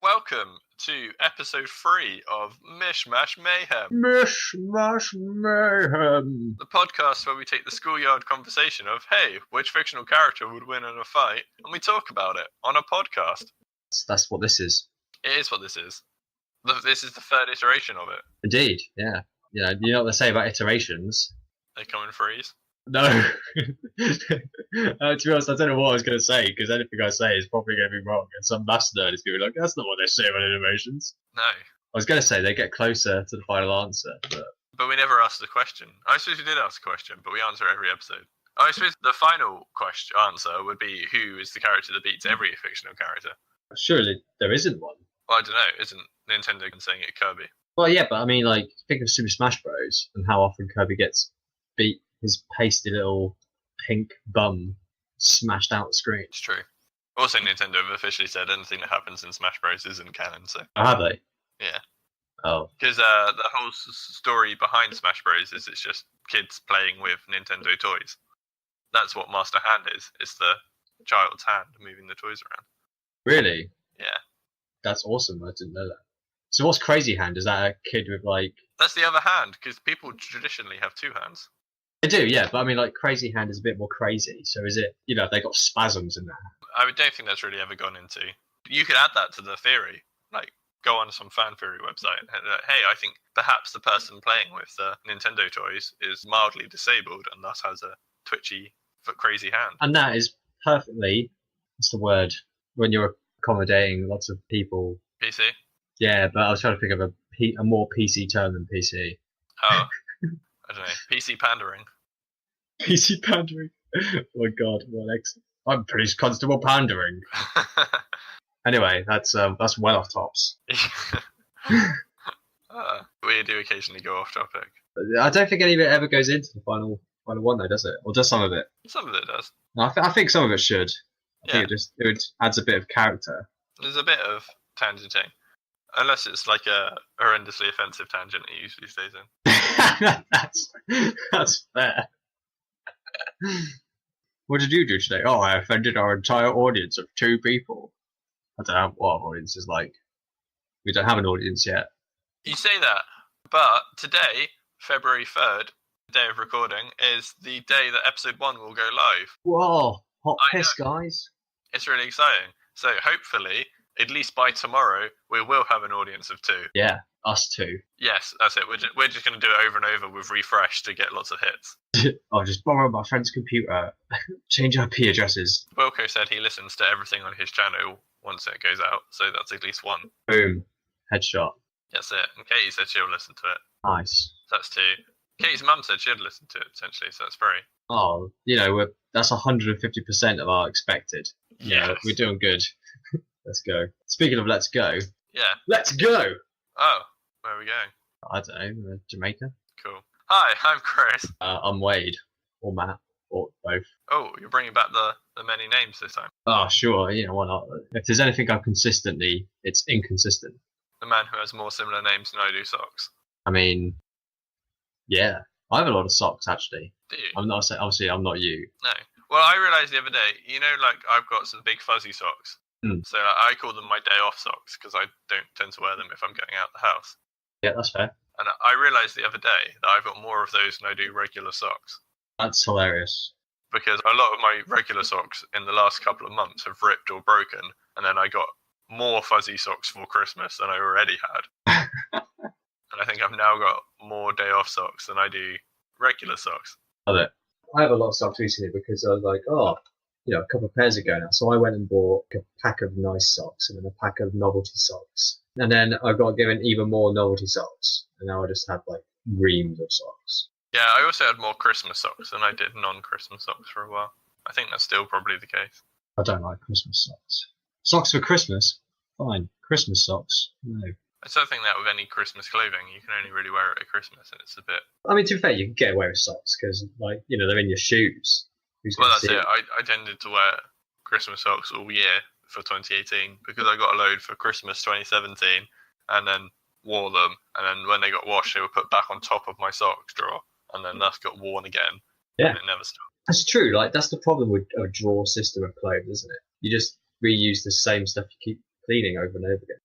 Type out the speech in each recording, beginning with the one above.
Welcome to episode 3 of Mish, Mayhem. Mish, Mayhem. The podcast where we take the schoolyard conversation of, hey, which fictional character would win in a fight? And we talk about it on a podcast. That's what this is. It is what this is. This is the third iteration of it. Indeed, yeah. You know what they say about iterations? They come in threes. No. To be honest, I don't know what I was going to say, because anything I say is probably going to be wrong, and some maths nerd is going to be like, that's not what they say about iterations. No. I was going to say they get closer to the final answer, but we never asked the question. I suppose we did ask the question, but we answer every episode. I suppose the final answer would be who is the character that beats every fictional character. Surely there isn't one. Well, I don't know. Isn't Nintendo saying it Kirby? Well, yeah, but I mean, like, think of Super Smash Bros. And how often Kirby gets beat, his pasty little pink bum smashed out the screen. It's true. Also, Nintendo have officially said anything that happens in Smash Bros. Isn't canon, so... Oh, have they? Yeah. Oh. Because the whole story behind Smash Bros. Is it's just kids playing with Nintendo toys. That's what Master Hand is. It's the child's hand moving the toys around. Really? Yeah. That's awesome. I didn't know that. So what's Crazy Hand? Is that a kid with, like... That's the other hand, because people traditionally have two hands. They do, yeah, but I mean, like, Crazy Hand is a bit more crazy. So is it, have they got spasms in there? I don't think that's really ever gone into. You could add that to the theory. Like, go on some fan theory website and hey, I think perhaps the person playing with the Nintendo toys is mildly disabled and thus has a twitchy, crazy hand. And that is perfectly, what's the word, when you're accommodating lots of people. PC? Yeah, but I was trying to think of a more PC term than PC. Oh, I don't know. PC pandering. PC pandering. Oh my god, what excellent. I'm pretty constable pandering. Anyway, that's well off tops. We do occasionally go off topic. I don't think any of it ever goes into the final one, though, does it? Or does some of it? Some of it does. No, I think some of it should. I think it adds a bit of character. There's a bit of tangenting. Unless it's like a horrendously offensive tangent, it usually stays in. That's fair. What did you do today? Oh, I offended our entire audience of 2 people. I don't know what our audience is like. We don't have an audience yet. You say that, but today, February 3rd, day of recording, is the day that episode 1 will go live. Whoa, hot piss, guys. It's really exciting. So hopefully, at least by tomorrow, we will have an audience of 2. Yeah, us 2. Yes, that's it. We're just going to do it over and over with refresh to get lots of hits. I'll just borrow my friend's computer, change IP addresses. Wilco said he listens to everything on his channel once it goes out, so that's at least 1. Boom. Headshot. That's it. And Katie said she'll listen to it. Nice. So that's 2. Katie's mum said she'd listen to it, potentially, so that's 3. Oh, that's 150% of our expected. Yeah, we're doing good. Let's go. Speaking of let's go. Yeah. Let's go! Oh, where are we going? I don't know, Jamaica. Cool. Hi, I'm Chris. I'm Wade. Or Matt. Or both. Oh, you're bringing back the many names this time. Oh, sure. Why not? If there's anything I've consistently, it's inconsistent. The man who has more similar names than I do socks. I mean, yeah. I have a lot of socks, actually. Do you? I'm not, obviously, I'm not you. No. Well, I realised the other day, like, I've got some big fuzzy socks. So I call them my day off socks because I don't tend to wear them if I'm going out the house. Yeah, that's fair. And I realised the other day that I've got more of those than I do regular socks. That's hilarious. Because a lot of my regular socks in the last couple of months have ripped or broken, and then I got more fuzzy socks for Christmas than I already had. And I think I've now got more day off socks than I do regular socks. Love it. I have a lot of socks recently because I was like, a couple of pairs ago now. So I went and bought a pack of nice socks and then a pack of novelty socks. And then I got given even more novelty socks. And now I just have like reams of socks. Yeah, I also had more Christmas socks than I did non-Christmas socks for a while. I think that's still probably the case. I don't like Christmas socks. Socks for Christmas? Fine. Christmas socks? No. I still think that with any Christmas clothing, you can only really wear it at Christmas, and it's a bit... I mean, to be fair, you can get away with socks because, they're in your shoes. Well, that's it. I tended to wear Christmas socks all year for 2018 because I got a load for Christmas 2017 and then wore them. And then when they got washed, they were put back on top of my socks drawer. And then that's got worn again. Yeah. And it never stopped. That's true. That's the problem with a drawer system of clothes, isn't it? You just reuse the same stuff you keep cleaning over and over again.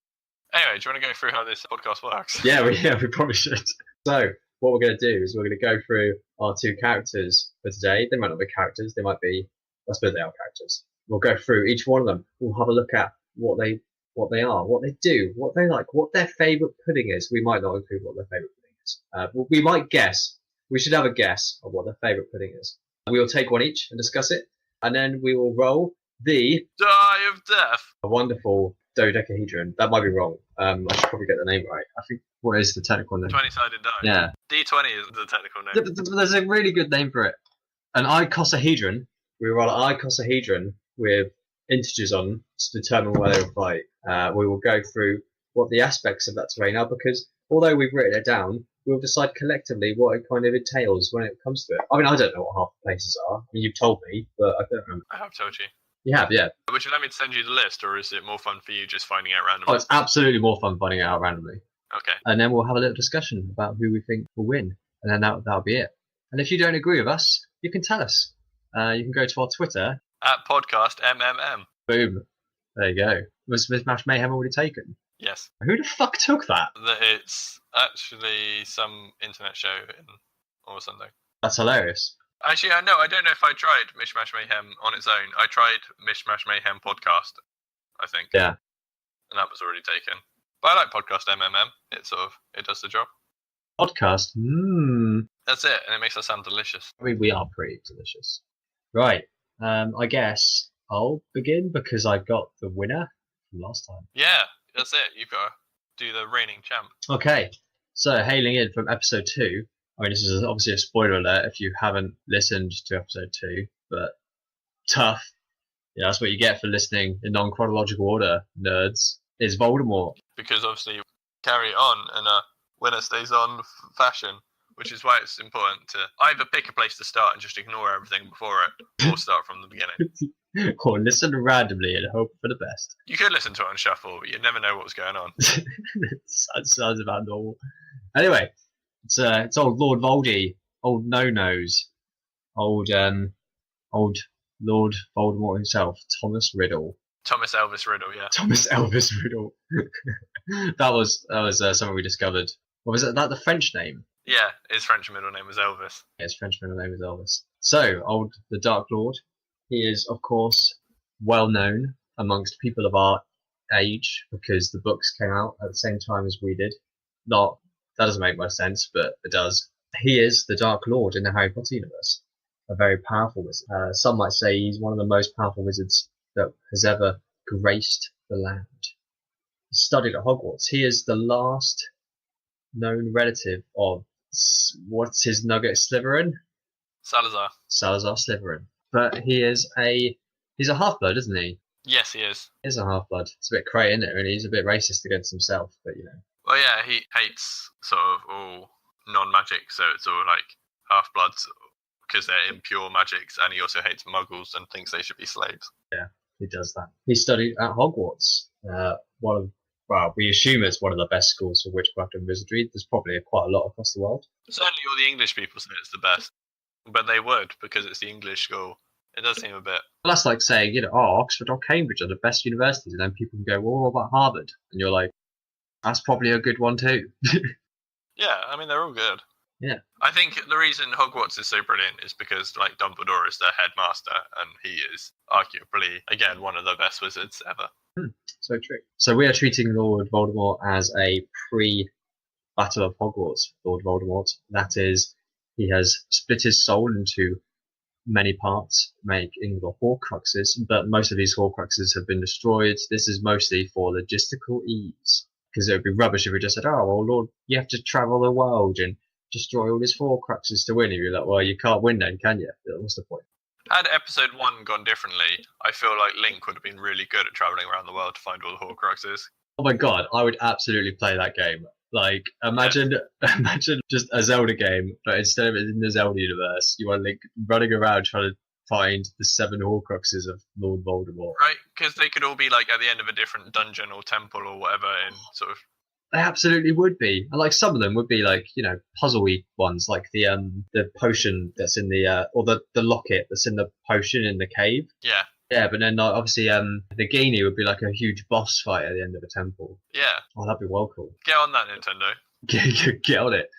Anyway, do you want to go through how this podcast works? Yeah, we probably should. So, what we're going to do is we're going to go through our 2 characters for today. They might not be characters, they might be, I suppose they are characters. We'll go through each one of them. We'll have a look at what they are, what they do, what they like, what their favourite pudding is. We might not include what their favourite pudding is. We might guess. We should have a guess of what their favourite pudding is. We will take one each and discuss it, and then we will roll the Die of Death. wonderful dodecahedron. That might be wrong. I should probably get the name right. I think, what is the technical name? 20-sided die. Yeah. D20 is the technical name. There's a really good name for it. An icosahedron. We roll an icosahedron with integers on to determine where they will fight. We will go through what the aspects of that terrain are, because although we've written it down, we'll decide collectively what it kind of entails when it comes to it. I mean, I don't know what half the places are. I mean, you've told me, but I don't remember. I have told you. You have, yeah. Would you like me to send you the list, or is it more fun for you just finding out Oh, randomly? it's absolutely more fun finding it out randomly. Okay. And then we'll have a little discussion about who we think will win. And then that'll be it. And if you don't agree with us, you can tell us. You can go to our Twitter. At podcast MMM. Boom. There you go. Was Smash Mayhem already taken? Yes. Who the fuck took that? It's actually some internet show or something. That's hilarious. Actually, I don't know if I tried Mishmash Mayhem on its own. I tried Mishmash Mayhem podcast, I think. Yeah. And that was already taken. But I like podcast MMM. It does the job. Podcast? That's it, and it makes us sound delicious. I mean, we are pretty delicious. Right. I guess I'll begin because I got the winner from last time. Yeah, that's it. You've got to do the reigning champ. Okay. So, hailing in from episode 2. I mean, this is obviously a spoiler alert if you haven't listened to episode 2, but tough. Yeah, that's what you get for listening in non-chronological order, nerds. Is Voldemort. Because obviously, carry on in a winner stays on fashion, which is why it's important to either pick a place to start and just ignore everything before it, or start from the beginning. Or listen randomly and hope for the best. You could listen to it on shuffle, but you'd never know what was going on. That sounds about normal. Anyway, it's old Lord Voldy, old no-nos, old Lord Voldemort himself, Thomas Riddle. Thomas Elvis Riddle, yeah. Thomas Elvis Riddle. that was something we discovered. What was it? That the French name? Yeah, his French middle name was Elvis. Yeah, his French middle name is Elvis. So, the Dark Lord. He is, of course, well known amongst people of our age because the books came out at the same time as we did. That doesn't make much sense, but it does. He is the Dark Lord in the Harry Potter universe. A very powerful wizard. Some might say he's one of the most powerful wizards that has ever graced the land. He studied at Hogwarts. He is the last known relative of, what's his nugget, Slytherin? Salazar Slytherin. But he's a half-blood, isn't he? Yes, he is. He is a half-blood. It's a bit cray, isn't it? Really, he's a bit racist against himself, but you know. Well, yeah, he hates sort of all non-magic, so it's all like half-bloods because they're impure magics, and he also hates muggles and thinks they should be slaves. Yeah, he does that. He studied at Hogwarts. We assume it's one of the best schools for witchcraft and wizardry. There's probably quite a lot across the world. Certainly all the English people say it's the best, but they would because it's the English school. It does seem a bit... Well, that's like saying, Oxford or Cambridge are the best universities, and then people can go, well, what about Harvard? And you're like, that's probably a good one too. Yeah, I mean, they're all good. Yeah. I think the reason Hogwarts is so brilliant is because, like, Dumbledore is their headmaster, and he is arguably, again, one of the best wizards ever. So true. So we are treating Lord Voldemort as a pre-Battle of Hogwarts Lord Voldemort. That is, he has split his soul into many parts, making the Horcruxes, but most of these Horcruxes have been destroyed. This is mostly for logistical ease, because it would be rubbish if we just said, oh, well, Lord, you have to travel the world and destroy all these Horcruxes to win. If you're like, well, you can't win then, can you? What's the point? Had episode 1 gone differently, I feel like Link would have been really good at travelling around the world to find all the Horcruxes. Oh my god, I would absolutely play that game. Like, imagine just a Zelda game, but instead of it in the Zelda universe, you want Link running around trying to find the 7 Horcruxes of Lord Voldemort. Right, because they could all be like at the end of a different dungeon or temple or whatever in sort of... They absolutely would be. And like some of them would be like, puzzle-y ones, like the potion that's in the or the locket that's in the potion in the cave. Yeah. Yeah, but then obviously Nagini would be like a huge boss fight at the end of a temple. Yeah, Oh, that'd be well cool. get on that, Nintendo. Get on it.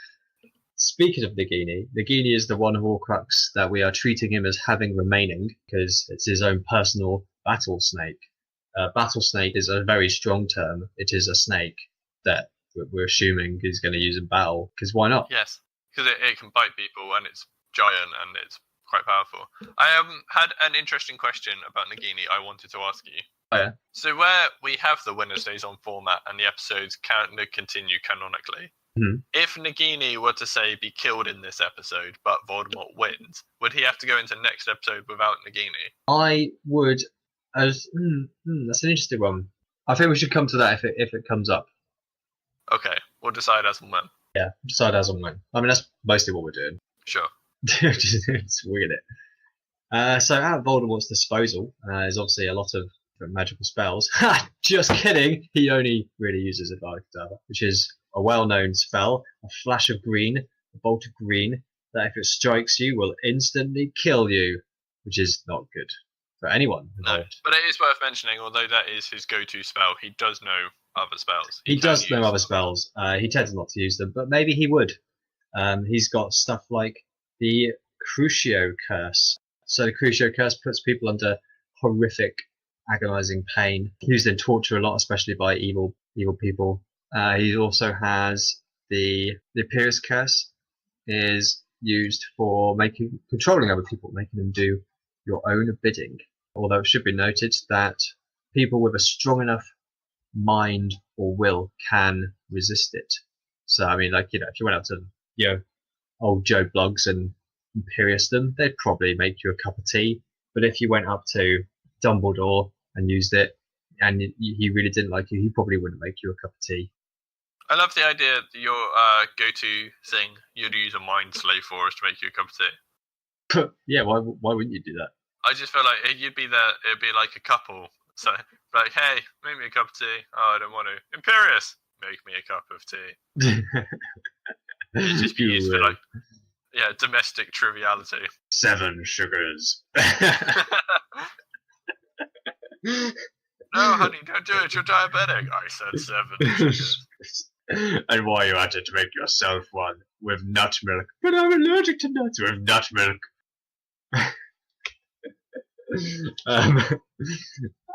Speaking of Nagini, Nagini is the one Horcrux that we are treating him as having remaining because it's his own personal battle snake. Battle snake is a very strong term. It is a snake that we're assuming he's going to use in battle because why not? Yes, because it can bite people and it's giant and it's quite powerful. I had an interesting question about Nagini I wanted to ask you. Oh, yeah? So where we have the winner stays on format and the episodes can continue canonically, if Nagini were to say be killed in this episode but Voldemort wins, would he have to go into next episode without Nagini? I would. That's an interesting one. I think we should come to that if it comes up. Okay, we'll decide as and when. Yeah, decide as and when. I mean, that's mostly what we're doing. Sure. Just winging it. So at Voldemort's disposal is obviously a lot of different magical spells. Ha! Just kidding. He only really uses a Dark Tower, which is a well-known spell, a flash of green, a bolt of green, that if it strikes you will instantly kill you, which is not good for anyone involved. No, but it is worth mentioning, although that is his go-to spell, he does know other spells. He does know other spells. He tends not to use them, but maybe he would. He's got stuff like the Crucio Curse. So the Crucio Curse puts people under horrific, agonizing pain, used in torture a lot, especially by evil people. He also has the Pyrrhus Curse, is used for controlling other people, making them do your own bidding. Although it should be noted that people with a strong enough mind or will can resist it. So I mean, like, if you went up to old Joe Bloggs and Imperious them, they'd probably make you a cup of tea. But if you went up to Dumbledore and used it, and he really didn't like you, he probably wouldn't make you a cup of tea. I love the idea that your go-to thing you'd use a mind slave for is to make you a cup of tea. Yeah, why wouldn't you do that? I just feel like you'd be there. It'd be like a couple. So, like, hey, make me a cup of tea. Oh, I don't want to. Imperious, make me a cup of tea. It'd just be used for like, domestic triviality. 7 sugars. No, honey, don't do it. You're diabetic. I said 7 sugars. And why you had to make yourself one with nut milk? But I'm allergic to nuts with nut milk.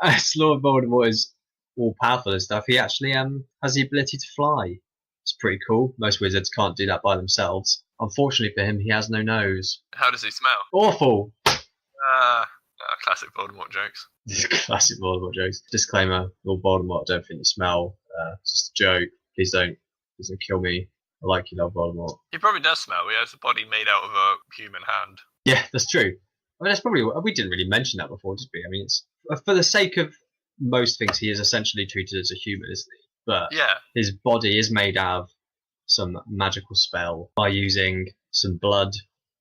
As Lord Voldemort is all powerful and stuff, he actually has the ability to fly. It's pretty cool. Most wizards can't do that by themselves. Unfortunately for him, he has no nose. How does he smell? Awful. Classic Voldemort jokes. Classic Voldemort jokes. Disclaimer: Lord Voldemort, I don't think you smell. It's just a joke. Please don't kill me. I like you, Lord Voldemort. He probably does smell. He has a body made out of a human hand. Yeah, that's true. I mean, that's probably, we didn't really mention that before, did we? I mean, it's for the sake of most things, he is essentially treated as a human, isn't he? But yeah, his body is made out of some magical spell by using some blood.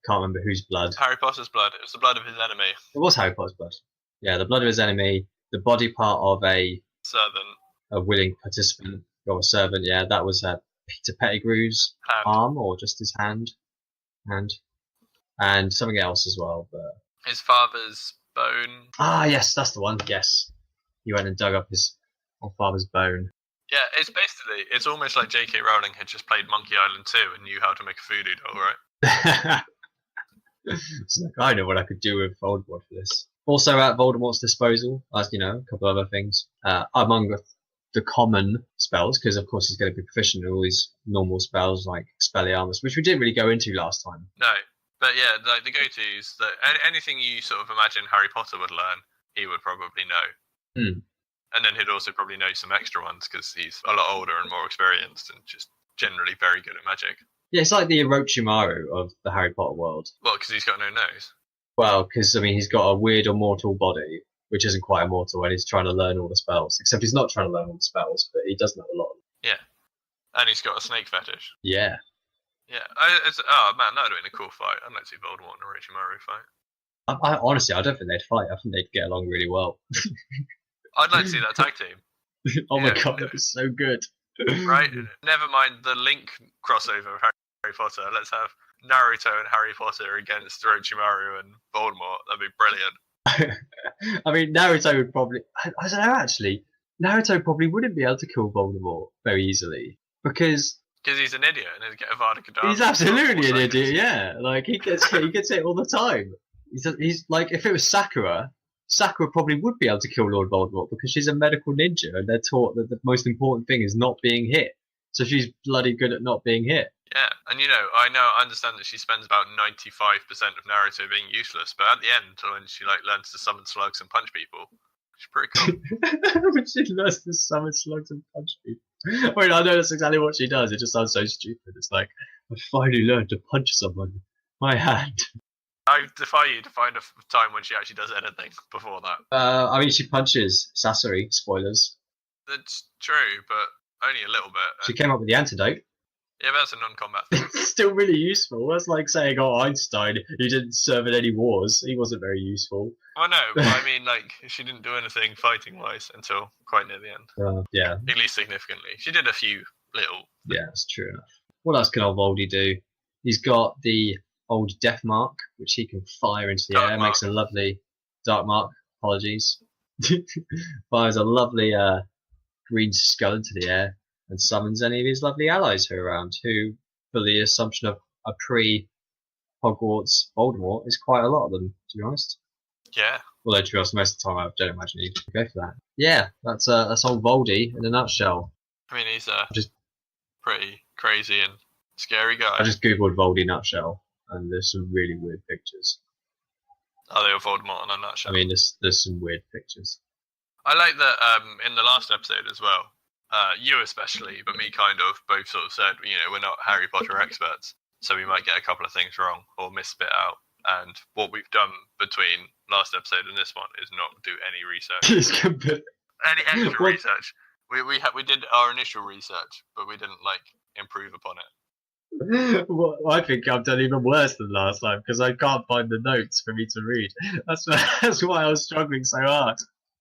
Can't remember whose blood. Harry Potter's blood. It was the blood of his enemy. It was Harry Potter's blood. Yeah, the blood of his enemy. The body part of a servant, a willing participant or a servant. Yeah, that was Peter Pettigrew's arm, or just his hand, and something else as well. But his father's bone. Ah, yes, that's the one. Yes, he went and dug up his father's bone. Yeah, it's almost like J.K. Rowling had just played Monkey Island 2 and knew how to make a voodoo doll, right? It's like, I know what I could do with Voldemort for this. Also at Voldemort's disposal, as you know, a couple of other things. Among the common spells, because of course he's going to be proficient in all these normal spells like Expelliarmus, which we didn't really go into last time. No, but yeah, like the go-tos, anything you sort of imagine Harry Potter would learn, he would probably know. Mm. And then he'd also probably know some extra ones because he's a lot older and more experienced and just generally very good at magic. Yeah, it's like the Orochimaru of the Harry Potter world. Well, because he's got no nose. Well, because, I mean, he's got a weird immortal body, which isn't quite immortal, and he's trying to learn all the spells. Except he's not trying to learn all the spells, but he does know a lot. Yeah. And he's got a snake fetish. Yeah. Yeah. Oh, man, that would have been a cool fight. I'd like to see Voldemort and Orochimaru fight. I honestly, I don't think they'd fight. I think they'd get along really well. I'd like to see that tag team. Oh my god, that was so good. Right? Never mind the Link crossover of Harry Potter. Let's have Naruto and Harry Potter against Orochimaru and Voldemort. That'd be brilliant. I mean, Naruto would probably. I don't know, actually. Naruto probably wouldn't be able to kill Voldemort very easily because Because he's an idiot and he'd get Avada Kedavra. he's absolutely an idiot. Yeah, like he gets it all the time. He's like, if it was Sakura, Sakura probably would be able to kill Lord Voldemort because she's a medical ninja and they're taught that the most important thing is not being hit. So she's bloody good at not being hit. Yeah, and I understand that she spends about 95% of Naruto being useless, but at the end, when she learns to summon slugs and punch people, she's pretty cool. When she learns to summon slugs and punch people. I mean, I know that's exactly what she does. It just sounds so stupid. It's like, I finally learned to punch someone. My hand. I defy you to find a time when she actually does anything before that. I mean, she punches Sasori. Spoilers. That's true, but only a little bit. She came up with the antidote. Yeah, but that's a non-combat thing. It's still really useful. That's like saying, oh, Einstein, he didn't serve in any wars. He wasn't very useful. Well, no, but I mean, she didn't do anything fighting-wise until quite near the end. Yeah. At least significantly. She did a few little... Yeah, that's true enough. What else can old Voldy do? He's got the old death mark, which he can fire into the Dark air. mark. Makes a lovely... Dark mark. Apologies. Fires a lovely green skull into the air and summons any of his lovely allies who are around, who, for the assumption of a pre-Hogwarts Voldemort, is quite a lot of them, to be honest. Yeah. Although, to be honest, most of the time I don't imagine he'd go for that. Yeah, that's old Voldy in a nutshell. I mean, he's a pretty crazy and scary guy. I just googled Voldy nutshell, and there's some really weird pictures. Are they all Voldemort in a nutshell? I mean, there's some weird pictures. I like that in the last episode as well, you especially, but me kind of, both sort of said, we're not Harry Potter experts, so we might get a couple of things wrong or miss a bit out. And what we've done between last episode and this one is not do any research. Any extra research. We did our initial research, but we didn't improve upon it. Well, I think I've done even worse than last time because I can't find the notes for me to read. That's why I was struggling so hard.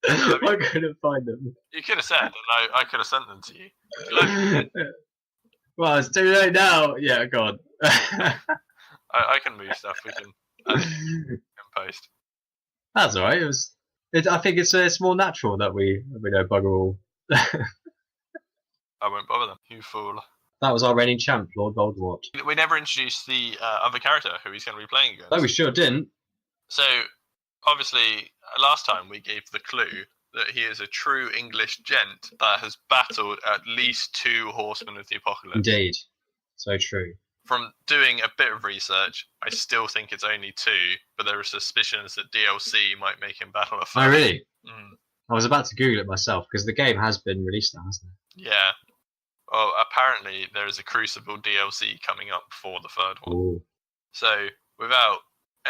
I couldn't find them. You could have said, and I could have sent them to you. Well, it's too late now. Yeah, go on. I can move stuff. We can post. That's all right. I think it's more natural that we know bugger all. I won't bother them. You fool. That was our reigning champ, Lord Voldemort. We never introduced the other character who he's going to be playing against. No, we sure didn't. So, obviously, last time we gave the clue that he is a true English gent that has battled at least 2 Horsemen of the Apocalypse. Indeed. So true. From doing a bit of research, I still think it's only 2, but there are suspicions that DLC might make him battle a 3rd. Oh, really? Mm. I was about to Google it myself because the game has been released now, hasn't it? Yeah. Well, apparently there is a Crucible DLC coming up for the 3rd one. Ooh. So, without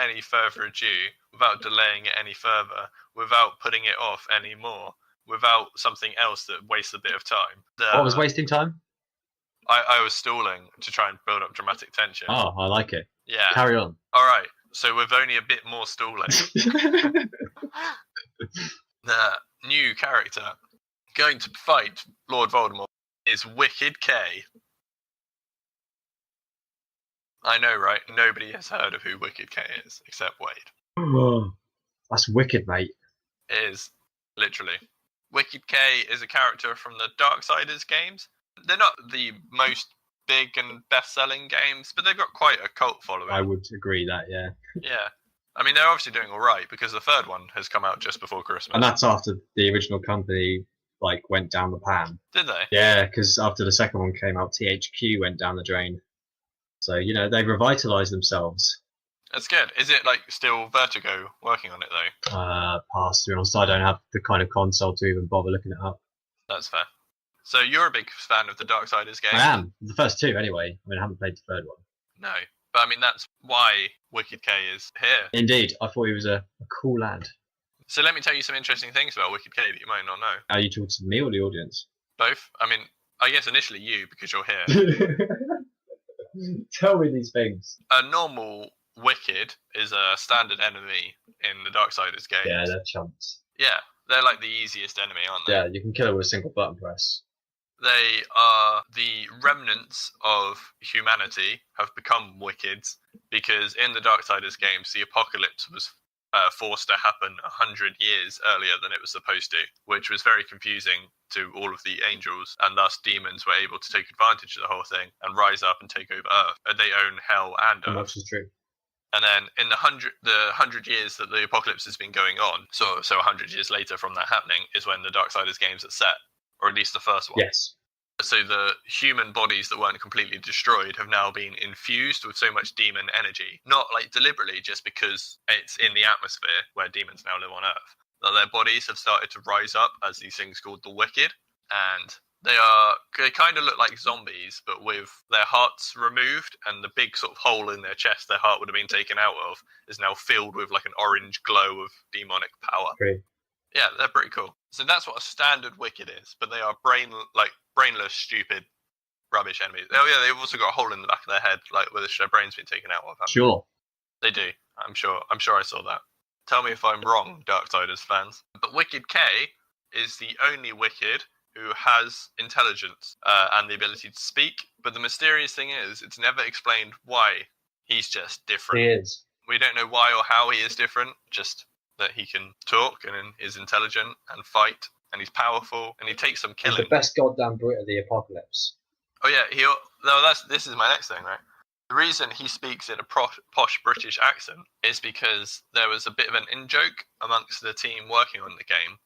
any further ado, without delaying it any further, without putting it off anymore, without something else that wastes a bit of time. What was wasting time? I was stalling to try and build up dramatic tension. Oh, I like it. Yeah. Carry on. All right. So with only a bit more stalling, the new character going to fight Lord Voldemort is Wicked K. I know, right? Nobody has heard of who Wicked K is except Wade. Oh, that's wicked, mate. It is, literally. Wicked K is a character from the Darksiders games. They're not the most big and best-selling games, but they've got quite a cult following. I would agree that, yeah. Yeah. I mean, they're obviously doing all right because the 3rd one has come out just before Christmas. And that's after the original company went down the pan. Did they? Yeah, because after the second one came out, THQ went down the drain. So, they've revitalized themselves. That's good. Is it still Vertigo working on it though? Pass, to be honest. I don't have the kind of console to even bother looking it up. That's fair. So you're a big fan of the Darksiders games? I am. The first 2, anyway. I mean, I haven't played the 3rd one. No. But I mean, that's why Wicked K is here. Indeed. I thought he was a cool lad. So let me tell you some interesting things about Wicked K that you might not know. Are you talking to me or the audience? Both. I mean, I guess initially you, because you're here. Tell me these things. A normal Wicked is a standard enemy in the Darksiders games. Yeah, they're chumps. Yeah, they're the easiest enemy, aren't they? Yeah, you can kill her with a single button press. They are the remnants of humanity have become Wickeds because in the Darksiders games, the apocalypse was forced to happen 100 years earlier than it was supposed to, which was very confusing to all of the angels, and thus demons were able to take advantage of the whole thing and rise up and take over Earth. And they own hell and How Earth. much is true? And then in the 100 years that the apocalypse has been going on, so 100 years later from that happening, is when the Darksiders games are set, or at least the first one. Yes. So the human bodies that weren't completely destroyed have now been infused with so much demon energy, not like deliberately, just because it's in the atmosphere where demons now live on Earth, that their bodies have started to rise up as these things called the Wicked, and they kind of look like zombies, but with their hearts removed, and the big sort of hole in their chest their heart would have been taken out of is now filled with like an orange glow of demonic power. Great. Yeah, they're pretty cool. So that's what a standard Wicked is, but they are brainless, stupid, rubbish enemies. Oh yeah, they've also got a hole in the back of their head, like where their brain's been taken out of. Sure. They do. I'm sure I saw that. Tell me if I'm wrong, Darksiders fans. But Wicked K is the only Wicked who has intelligence and the ability to speak. But the mysterious thing is, it's never explained why. He's just different. He is. We don't know why or how he is different, just that he can talk and is intelligent and fight, and he's powerful, and he takes some killing. He's the best goddamn Brit of the apocalypse. Oh yeah, this is my next thing, right? The reason he speaks in a posh British accent is because there was a bit of an in-joke amongst the team working on the game,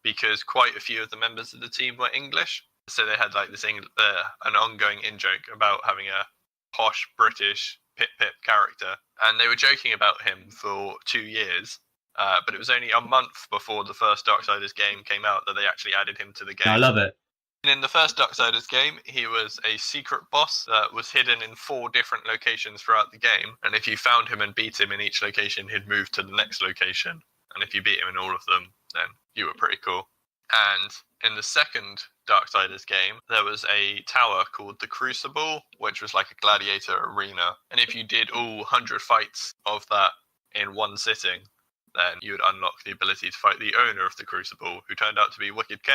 because quite a few of the members of the team were English, so they had like this an ongoing in-joke about having a posh British pip character, and they were joking about him for 2 years. But it was only a month before the first Darksiders game came out that they actually added him to the game. I love it. And in the first Darksiders game, he was a secret boss that was hidden in 4 different locations throughout the game. And if you found him and beat him in each location, he'd move to the next location. And if you beat him in all of them, then you were pretty cool. And in the second Darksiders game, there was a tower called the Crucible, which was like a gladiator arena. And if you did all 100 fights of that in one sitting, then you would unlock the ability to fight the owner of the Crucible, who turned out to be Wicked K,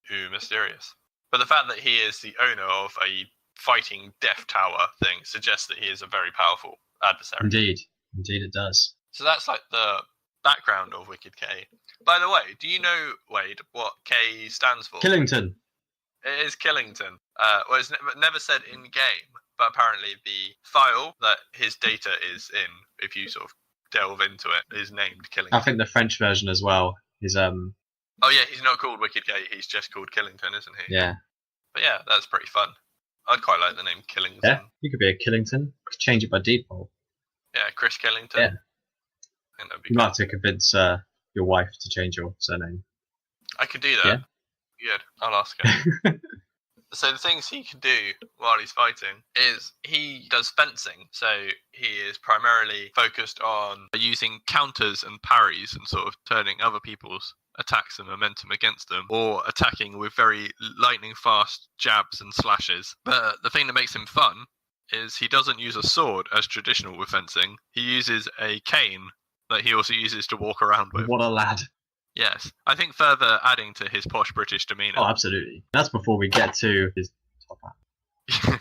who mysterious. But the fact that he is the owner of a fighting death tower thing suggests that he is a very powerful adversary. Indeed it does. So that's like the background of Wicked K. By the way, do you know, Wade, what K stands for? Killington. It is Killington. Well, it's never said in game, but apparently the file that his data is in, if you sort of delve into it, is named Killington. I think the French version as well is Oh yeah, he's not called Wicked K, he's just called Killington, isn't he? Yeah. But yeah, that's pretty fun. I'd quite like the name Killington. Yeah, you could be a Killington. You could change it by default. Yeah, Chris Killington. Yeah. I think that'd be You cool. might have to convince your wife to change your surname. I could do that. Yeah. Good. I'll ask her. So the things he can do while he's fighting is he does fencing. So he is primarily focused on using counters and parries and sort of turning other people's attacks and momentum against them, or attacking with very lightning fast jabs and slashes. But the thing that makes him fun is he doesn't use a sword as traditional with fencing. He uses a cane that he also uses to walk around with. What a lad. Yes. I think further adding to his posh British demeanour. Oh, absolutely. That's before we get to his top hat.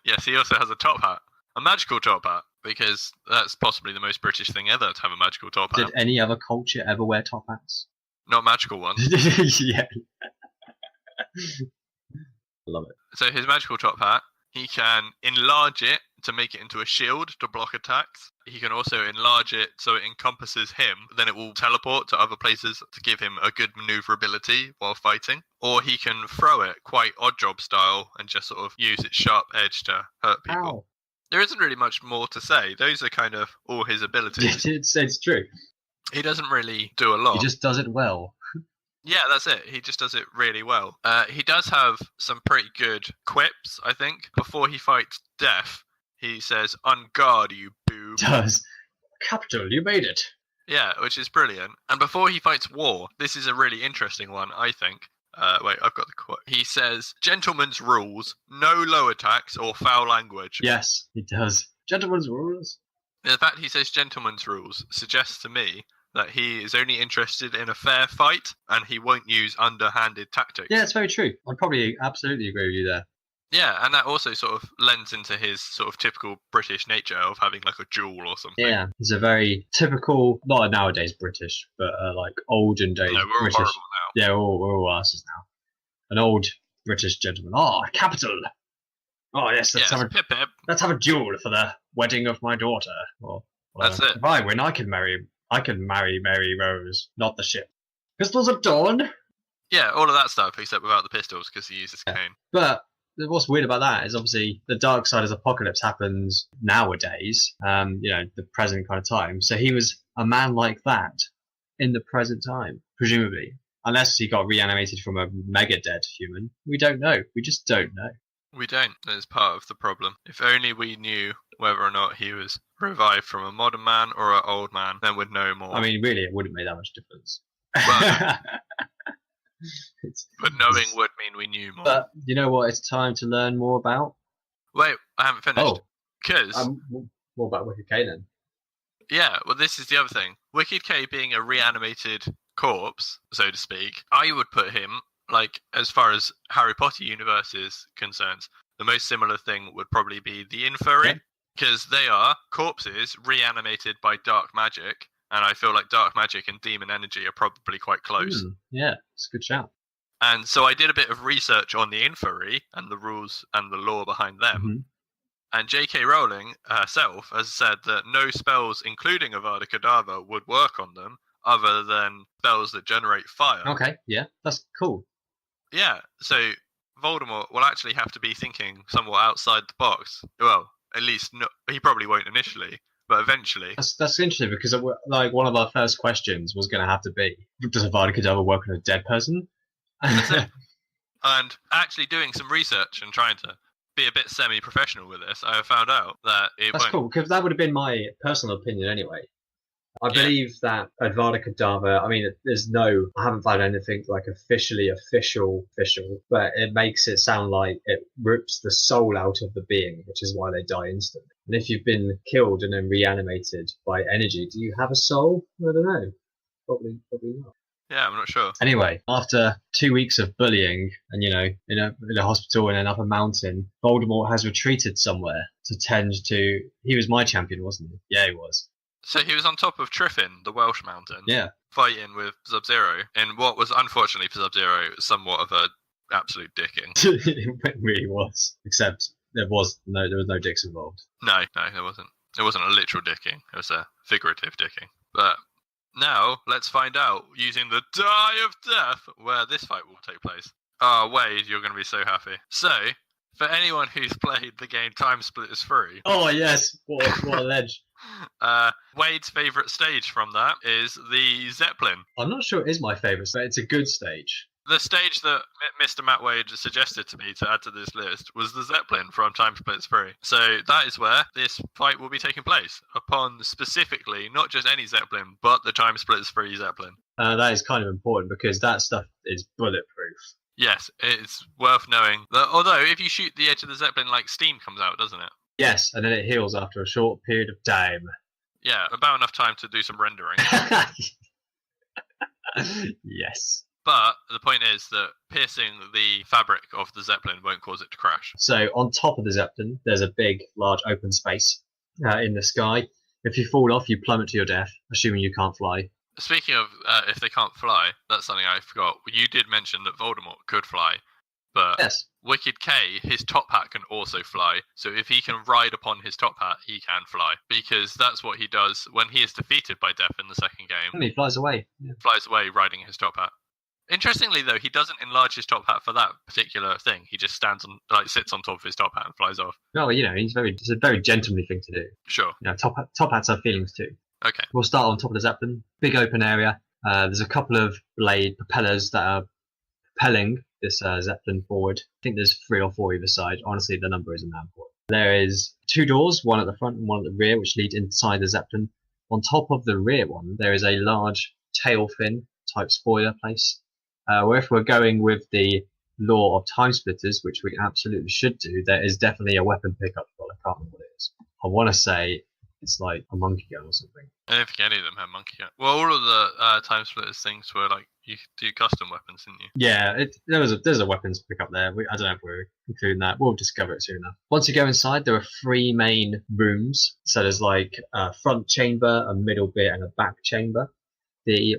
Yes, he also has a top hat. A magical top hat, because that's possibly the most British thing ever to have a magical top hat. Did any other culture ever wear top hats? Not magical ones. Yeah. Love it. So his magical top hat, he can enlarge it to make it into a shield to block attacks. He can also enlarge it so it encompasses him. Then it will teleport to other places to give him a good maneuverability while fighting. Or he can throw it quite Oddjob style and just sort of use its sharp edge to hurt people. Ow. There isn't really much more to say. Those are kind of all his abilities. It's true. He doesn't really do a lot. He just does it well. Yeah, that's it. He just does it really well. He does have some pretty good quips, I think. Before he fights Death, he says, "On guard, you boob." Does. Capital, you made it. Yeah, which is brilliant. And before he fights War, this is a really interesting one, I think. Wait, I've got the quote. He says, "Gentlemen's rules, no low attacks or foul language." Yes, he does. Gentlemen's rules. The fact he says gentlemen's rules suggests to me that he is only interested in a fair fight and he won't use underhanded tactics. Yeah, it's very true. I'd probably absolutely agree with you there. Yeah, and that also sort of lends into his sort of typical British nature of having like a duel or something. Yeah, he's a very typical, not nowadays British, but like olden days No, we're all British. horrible now. Yeah, we're all asses now. An old British gentleman. Oh, capital. Oh yes, let's have a duel for the wedding of my daughter. Or that's it. If I win, I can marry Mary Rose, not the ship. Pistols at dawn. Yeah, all of that stuff, except without the pistols, because he uses cane. But what's weird about that is obviously the dark side of apocalypse happens nowadays, the present kind of time. So he was a man like that in the present time, presumably. Unless he got reanimated from a mega dead human. We don't know. We just don't know. We don't. That's part of the problem. If only we knew whether or not he was revived from a modern man or an old man, then we'd know more. I mean, really, it wouldn't make that much difference. Well, but knowing would mean we knew more. But you know what it's time to learn more about? Wait, I haven't finished. Oh. Because... more about Wicked K then. Yeah, well, this is the other thing. Wicked K being a reanimated corpse, so to speak, I would put him, like, as far as Harry Potter universe is concerned, the most similar thing would probably be the Inferi, because they are corpses reanimated by dark magic, and I feel like dark magic and demon energy are probably quite close. Yeah, it's a good shout. And so I did a bit of research on the Inferi and the rules and the lore behind them. Mm-hmm. And J.K. Rowling herself has said that no spells, including Avada Kedavra, would work on them other than spells that generate fire. Okay, yeah, that's cool. Yeah, so Voldemort will actually have to be thinking somewhat outside the box. Well, at least he probably won't initially, but eventually. That's interesting because like one of our first questions was going to have to be, does Avada Kedavra work on a dead person? That's it. And actually doing some research and trying to be a bit semi-professional with this, I have found out that it That's won't. cool, because that would have been my personal opinion anyway. I believe that Avada Kedavra, I haven't found anything like official, but it makes it sound like it rips the soul out of the being, which is why they die instantly. And if you've been killed and then reanimated by energy, do you have a soul? I don't know. Probably not. Yeah, I'm not sure. Anyway, after 2 weeks of bullying and, in a hospital and then up a mountain, Voldemort has retreated somewhere to tend to... He was my champion, wasn't he? Yeah, he was. So he was on top of Triffin, the Welsh mountain, fighting with Sub-Zero, in what was, unfortunately for Sub-Zero, somewhat of a absolute dicking. It really was. Except there was no dicks involved. No, there wasn't. It wasn't a literal dicking. It was a figurative dicking. But... now, let's find out, using the Die of Death, where this fight will take place. Oh, Wade, you're going to be so happy. So, for anyone who's played the game Time Splitters 3... Oh, yes. What a ledge. Wade's favourite stage from that is the Zeppelin. I'm not sure it is my favourite, but it's a good stage. The stage that Mr. Matt Wade suggested to me to add to this list was the Zeppelin from Time Splitters 3. So that is where this fight will be taking place, upon specifically not just any Zeppelin, but the Time Splitters 3 Zeppelin. That is kind of important because that stuff is bulletproof. Yes, it's worth knowing that although if you shoot the edge of the Zeppelin, like steam comes out, doesn't it? Yes, and then it heals after a short period of time. Yeah, about enough time to do some rendering. Yes. But the point is that piercing the fabric of the Zeppelin won't cause it to crash. So on top of the Zeppelin, there's a big, large open space in the sky. If you fall off, you plummet to your death, assuming you can't fly. Speaking of if they can't fly, that's something I forgot. You did mention that Voldemort could fly, but yes. Wicked K, his top hat can also fly. So if he can ride upon his top hat, he can fly. Because that's what he does when he is defeated by death in the second game. And he flies away. Yeah. Flies away riding his top hat. Interestingly, though, he doesn't enlarge his top hat for that particular thing. He just sits on top of his top hat and flies off. No, it's a very gentlemanly thing to do. Sure. Top hats have feelings too. Okay. We'll start on top of the Zeppelin. Big open area. There's a couple of blade propellers that are propelling this Zeppelin forward. I think there's 3 or 4 either side. Honestly, the number isn't that important. There is 2 doors, one at the front and one at the rear, which lead inside the Zeppelin. On top of the rear one, there is a large tail fin type spoiler place. Where if we're going with the law of Time Splitters, which we absolutely should do, there is definitely a weapon pickup. Well, I can't remember what it is. I want to say it's like a monkey gun or something. I don't think any of them had monkey gun. Well, all of the time splitters things were like you could do custom weapons, didn't you? Yeah, there's a weapons pick up there. I don't know if we're including that. We'll discover it soon enough. Once you go inside, there are 3 main rooms. So there's like a front chamber, a middle bit, and a back chamber. The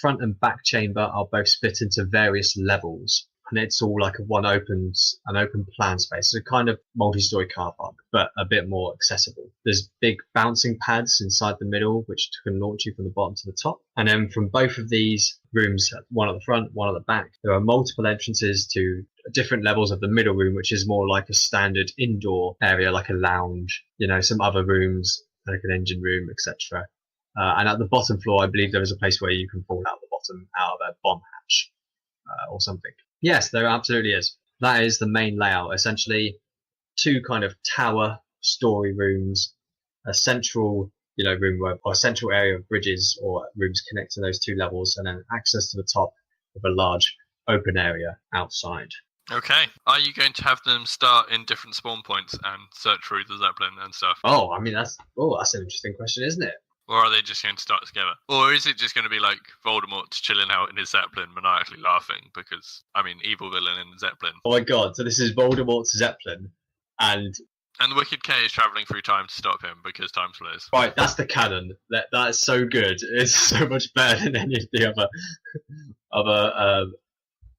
front and back chamber are both split into various levels, and it's all like an open plan space. So kind of multi-story car park, but a bit more accessible. There's big bouncing pads inside the middle, which can launch you from the bottom to the top. And then from both of these rooms, one at the front, one at the back, there are multiple entrances to different levels of the middle room, which is more like a standard indoor area, like a lounge, some other rooms, like an engine room, etc. And at the bottom floor, I believe there is a place where you can fall out the bottom out of a bomb hatch or something. Yes, there absolutely is. That is the main layout. Essentially, 2 kind of tower story rooms, a central, room or a central area of bridges or rooms connecting those 2 levels, and then access to the top of a large open area outside. Okay. Are you going to have them start in different spawn points and search through the Zeppelin and stuff? Oh, I mean that's an interesting question, isn't it? Or are they just going to start together? Or is it just going to be like Voldemort chilling out in his Zeppelin, maniacally laughing? Because, evil villain in the Zeppelin. Oh my god, so this is Voldemort's Zeppelin, and the Wicked K is travelling through time to stop him because time splitters. Right, that's the canon. That is so good. It's so much better than any of the other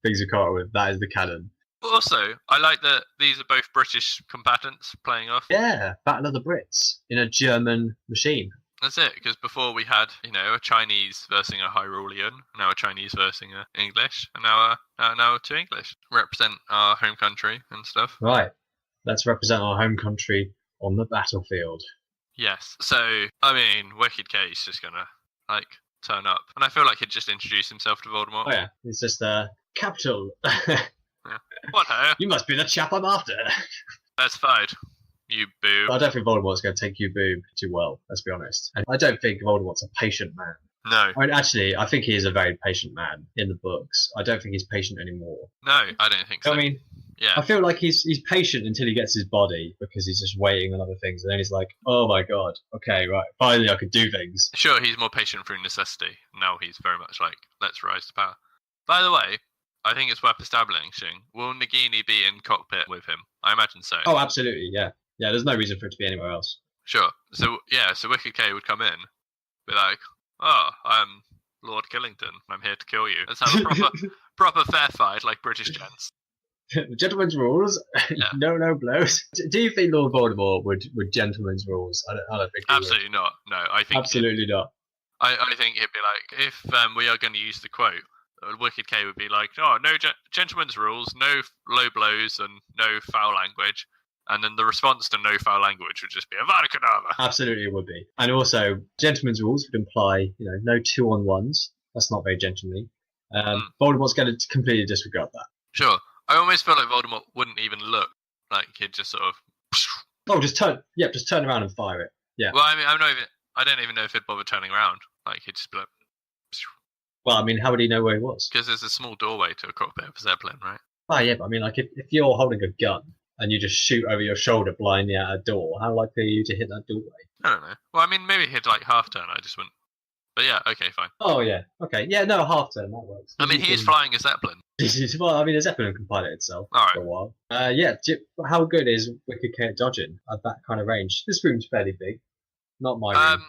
things we come up with. That is the canon. Also, I like that these are both British combatants playing off. Yeah, Battle of the Brits in a German machine. That's it, because before we had, a Chinese versing a Hyrulean, now a Chinese versing a English, and now 2 English. Represent our home country and stuff. Right. Let's represent our home country on the battlefield. Yes. So, Wicked K is just gonna, turn up. And I feel like he'd just introduce himself to Voldemort. Oh yeah, it's just capital. Yeah. What, hey? You must be the chap I'm after. That's fine. You boob. I don't think Voldemort's going to take you boob too well, let's be honest. And I don't think Voldemort's a patient man. No. I think he is a very patient man in the books. I don't think he's patient anymore. No, I don't think so. Yeah. I feel like he's patient until he gets his body, because he's just waiting on other things, and then he's like, oh my god, okay, right, finally I could do things. Sure, he's more patient through necessity. Now he's very much like, let's rise to power. By the way, I think it's worth establishing, will Nagini be in cockpit with him? I imagine so. Oh, absolutely, yeah. Yeah, there's no reason for it to be anywhere else. Sure. So Wicked K would come in, be like, oh, I'm Lord Killington, I'm here to kill you. Let's have a proper fair fight, like British gents. Gentlemen's rules, Yeah. no blows. Do you think Lord Voldemort would gentlemen's rules? I don't think he Absolutely not. No, I think absolutely not. I think it'd be like, if we are going to use the quote, Wicked K would be like, oh, no gentlemen's rules, no low blows and no foul language. And then the response to no foul language would just be Avada Kedavra. Absolutely, it would be. And also, gentlemen's rules would imply, no 2-on-1s. That's not very gentlemanly. Voldemort's going to completely disregard that. Sure. I almost feel like Voldemort wouldn't even look. Like, he'd just sort of... Oh, just turn around and fire it. Yeah. Well, I don't even know if he'd bother turning around. Like, he'd just be like... Well, how would he know where he was? Because there's a small doorway to a cockpit of a Zeppelin, right? Oh, yeah, but if you're holding a gun and you just shoot over your shoulder blindly at a door, how likely are you to hit that doorway? I don't know. Well, maybe he'd half turn. I just wouldn't. But yeah, okay, fine. Oh yeah, okay, yeah, no, half turn, that works. He is flying a Zeppelin. Well, a Zeppelin can pilot itself for a while. How good is Wicked K at dodging at that kind of range? This room's fairly big. Not my room.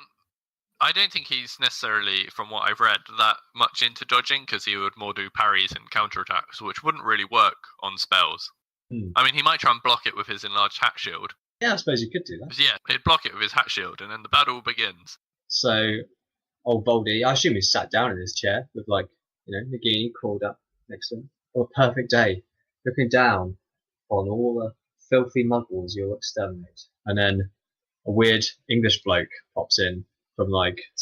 I don't think he's necessarily, from what I've read, that much into dodging, because he would more do parries and counterattacks, which wouldn't really work on spells. He might try and block it with his enlarged hat shield. Yeah, I suppose you could do that. Yeah, he'd block it with his hat shield, and then the battle begins. So, old Voldy, I assume he's sat down in his chair with, Nagini crawled up next to him. What a perfect day, looking down on all the filthy muggles you'll exterminate. And then a weird English bloke pops in from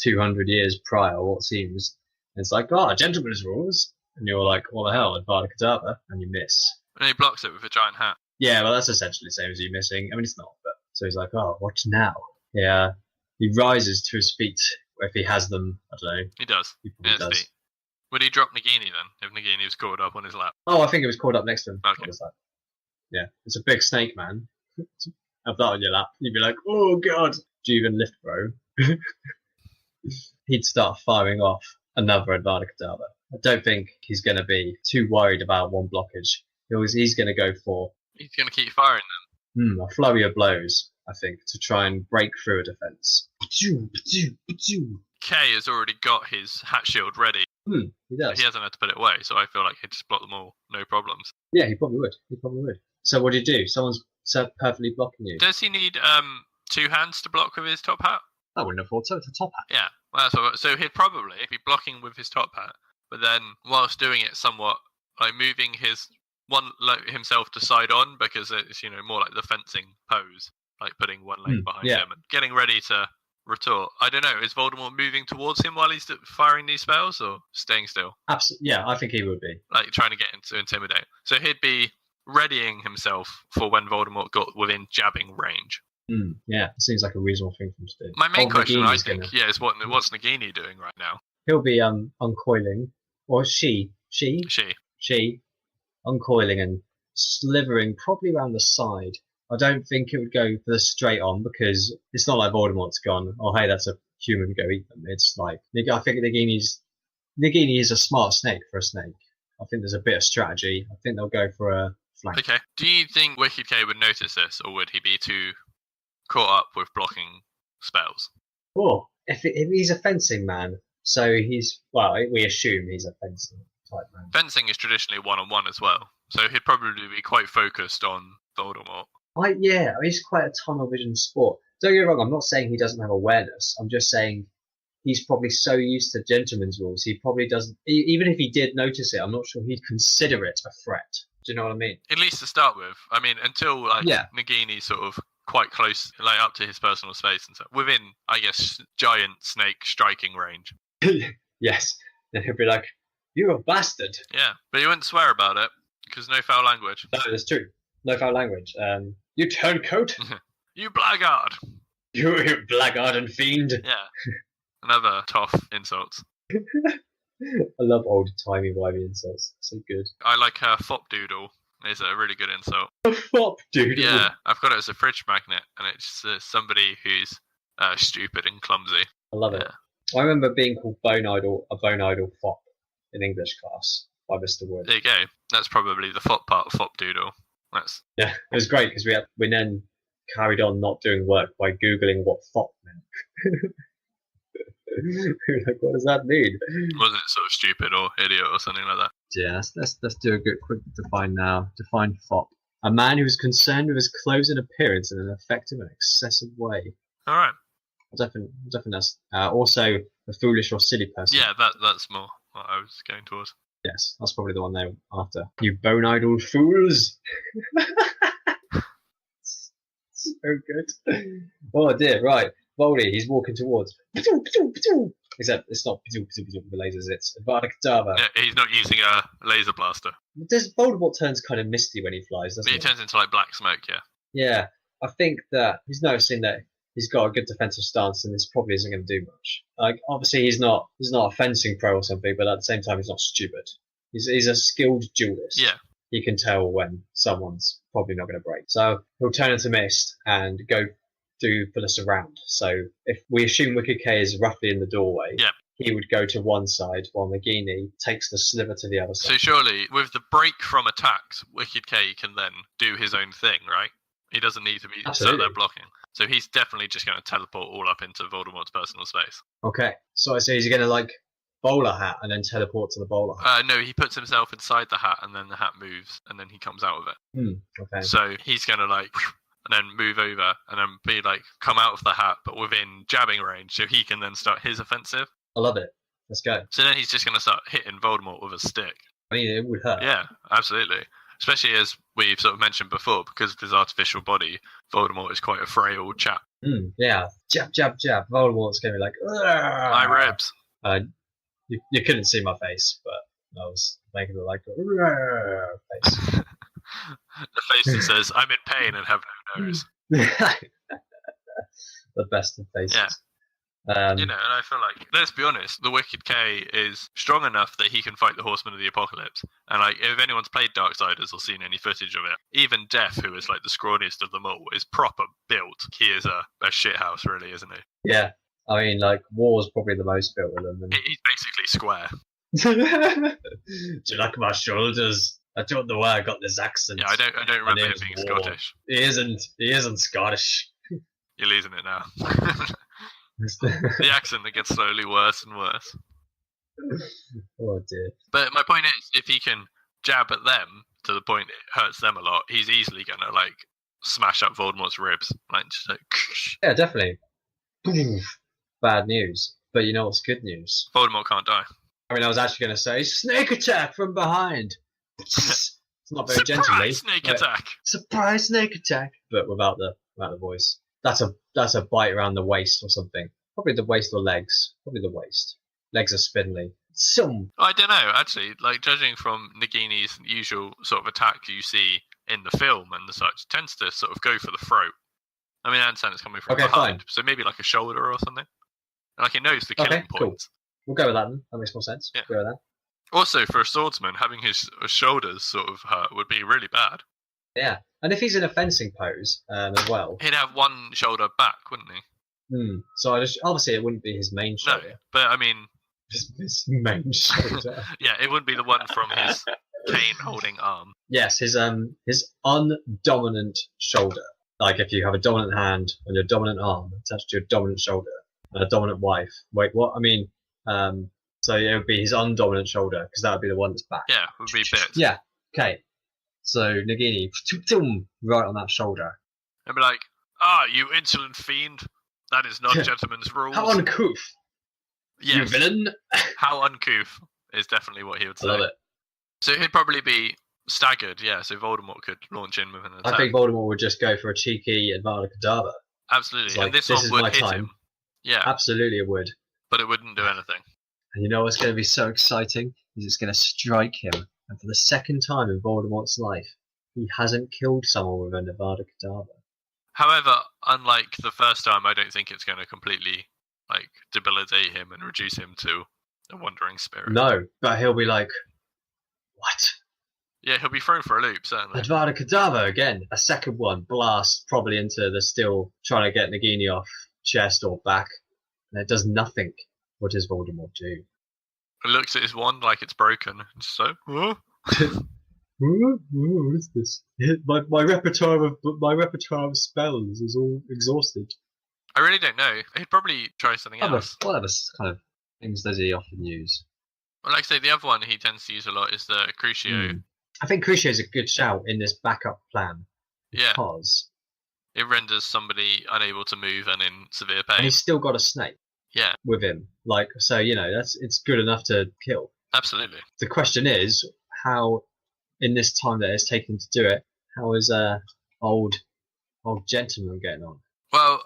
200 years prior, what seems. And it's like, gentlemen's rules. And you're like, what the hell, Avada Kedavra? And you miss. And he blocks it with a giant hat. Yeah, well, that's essentially the same as you missing. It's not, but so he's like, oh, what now? Yeah, he rises to his feet, if he has them. I don't know. He does. He probably does. Would he drop Nagini then, if Nagini was caught up on his lap? Oh, I think it was caught up next to him. Okay. Yeah, it's a big snake, man. Have that on your lap. You'd be like, oh god. Juven lift bro, he'd start firing off another Avada Kedavra. I don't think he's going to be too worried about one blockage. He's going to go for He's going to keep firing them. a flurry of blows, I think, to try and break through a defence. K has already got his hat shield ready. He does. He hasn't had to put it away, so I feel like he'd just block them all, no problems. Yeah, he probably would. So what do you do? Someone's perfectly blocking you. Does he need two hands to block with his top hat? I wouldn't have thought so. It's a top hat. Yeah, well, that's what, so he'd probably be blocking with his top hat, but then whilst doing it somewhat, like moving himself to side on, because it's more like the fencing pose, like putting one leg behind him and getting ready to retort. I don't know. Is Voldemort moving towards him while he's firing these spells, or staying still? Absolutely. Yeah, I think he would be. Like trying to get him to intimidate. So he'd be readying himself for when Voldemort got within jabbing range. Yeah, it seems like a reasonable thing for him to do. My main question, I think, is what's Nagini doing right now? He'll be uncoiling, or she uncoiling and slithering probably around the side. I don't think it would go for the straight on, because it's not like Voldemort's gone, oh hey, that's a human, go eat them. It's like, I think Nagini is a smart snake for a snake. I think there's a bit of strategy. I think they'll go for a flank. Okay. Do you think Wicked K would notice this, or would he be too caught up with blocking spells? Oh, if he's a fencing man, so we assume he's a fencing type man. Fencing is traditionally one-on-one as well, so he'd probably be quite focused on Voldemort. It's quite a tunnel vision sport. Don't get me wrong, I'm not saying he doesn't have awareness. I'm just saying he's probably so used to gentleman's rules, he probably doesn't. Even if he did notice it, I'm not sure he'd consider it a threat. Do you know what I mean? At least to start with. I mean, until Nagini sort of quite close, like up to his personal space and stuff, within, I guess, giant snake striking range. Yes. Then he'll be like, "You're a bastard." Yeah, but he wouldn't swear about it because no foul language. No, that's true. No foul language. You turncoat. You blackguard. You blackguard and fiend. Yeah. Another tough insults. I love old-timey wivey insults. So good. I like her fop doodle. It's a really good insult. A fop doodle? Yeah, I've got it as a fridge magnet, and it's somebody who's stupid and clumsy. I love it. I remember being called a bone idol fop in English class by Mr. Wood. There you go. That's probably the fop part of fop doodle. Yeah, it was great because we then carried on not doing work by Googling what fop meant. Like, what does that mean? Was it sort of stupid or idiot or something like that? Yeah, let's do a quick define now. Define fop: a man who is concerned with his clothes and appearance in an effective and excessive way. All right. Definitely that's also a foolish or silly person. Yeah, that's more what I was going towards. Yes, that's probably the one they're after. You bone idol fools! So good. Oh dear, right. Voldy, he's walking towards. Except it's not with the lasers, it's Avada Kedavra. Yeah, he's not using a laser blaster. Voldemort turns kind of misty when he flies, doesn't He turns into like black smoke, yeah. Yeah, I think that he's noticing that he's got a good defensive stance, and this probably isn't going to do much. Like, obviously, he's not a fencing pro or something, but at the same time, he's not stupid. He's a skilled duelist. Yeah. He can tell when someone's probably not going to break. So he'll turn into mist and go for the surround. So if we assume Wicked K is roughly in the doorway, he would go to one side while Nagini takes the sliver to the other side. So surely, with the break from attacks, Wicked K can then do his own thing, right? He doesn't need to be sat there blocking. So he's definitely just going to teleport all up into Voldemort's personal space. Okay. So he's going to like bowler hat and then teleport to the bowler hat? No, he puts himself inside the hat and then the hat moves and then he comes out of it. Okay. So he's going to like, and then move over and then be like, come out of the hat, but within jabbing range, so he can then start his offensive. I love it. Let's go. So then he's just going to start hitting Voldemort with a stick. I mean, it would hurt. Yeah, absolutely. Especially as we've sort of mentioned before, because of his artificial body, Voldemort is quite a frail chap. Yeah. Jab, jab, jab. Voldemort's going to be like, ugh! My ribs. You couldn't see my face, but I was making it like a face. The face that says, I'm in pain and have no nose. The best of faces. And I feel like, let's be honest, the Wicked K is strong enough that he can fight the Horsemen of the Apocalypse. And like, if anyone's played Darksiders or seen any footage of it, even Death, who is like the scrawniest of them all, is proper built. He is a shithouse, really, isn't he? Yeah. I mean, like, War's probably the most built of them. He's basically square. Do you like my shoulders? I don't know why I got this accent. Yeah, I don't remember him being War. Scottish. He isn't Scottish. You're losing it now. The accent that gets slowly worse and worse. Oh dear. But my point is, if he can jab at them to the point it hurts them a lot, he's easily gonna like smash up Voldemort's ribs. Like, just like yeah, definitely. Bad news. But you know what's good news? Voldemort can't die. I mean, I was actually going to say snake attack from behind. It's not very Surprise gently. Snake attack. Surprise snake attack, but without the voice. That's a bite around the waist or something. Probably the waist or legs. Probably the waist. Legs are spindly. I don't know. Actually, like judging from Nagini's usual sort of attack you see in the film and the such, tends to sort of go for the throat. I mean, I understand it's coming from behind, so maybe like a shoulder or something. Like it knows the killing points. Cool. We'll go with that then. That makes more sense. Yeah. We'll go with that. Also, for a swordsman, having his shoulders sort of hurt would be really bad. Yeah, and if he's in a fencing pose as well, he'd have one shoulder back, wouldn't he? So obviously it wouldn't be his main shoulder. No, but I mean, his main shoulder. Yeah, it wouldn't be the one from his cane-holding arm. Yes, his undominant shoulder. Like if you have a dominant hand and your dominant arm attached to your dominant shoulder and a dominant wife. Wait, what? I mean, so it would be his undominant shoulder because that would be the one that's back. Yeah, it would be bits. Yeah. Okay. So Nagini, right on that shoulder. And be like, you insolent fiend! That is not gentleman's rules. How uncouth! Yes. You villain! How uncouth is definitely what he would say. I love it. So he'd probably be staggered, yeah, so Voldemort could launch in with an attack. I think Voldemort would just go for a cheeky Avada Kedavra. Absolutely, like, and this one would hit him. Yeah. Absolutely it would. But it wouldn't do anything. And you know what's going to be so exciting? Is it's going to strike him. And for the second time in Voldemort's life, he hasn't killed someone with an Avada Kedavra. However, unlike the first time, I don't think it's going to completely like debilitate him and reduce him to a wandering spirit. No, but he'll be like, what? Yeah, he'll be thrown for a loop, certainly. Avada Kedavra again. A second one. Blast probably into the still trying to get Nagini off chest or back. And it does nothing. What does Voldemort do? He looks at his wand like it's broken. So, what is this? My repertoire of spells is all exhausted. I really don't know. He'd probably try something else. What other kind of things does he often use? Well, like I say, the other one he tends to use a lot is the Crucio. I think Crucio is a good shout in this backup plan. Because it renders somebody unable to move and in severe pain. And he's still got a snake. Yeah. With him. Like, so, it's good enough to kill. Absolutely. The question is, how, in this time that it's taken to do it, how is old gentleman getting on? Well,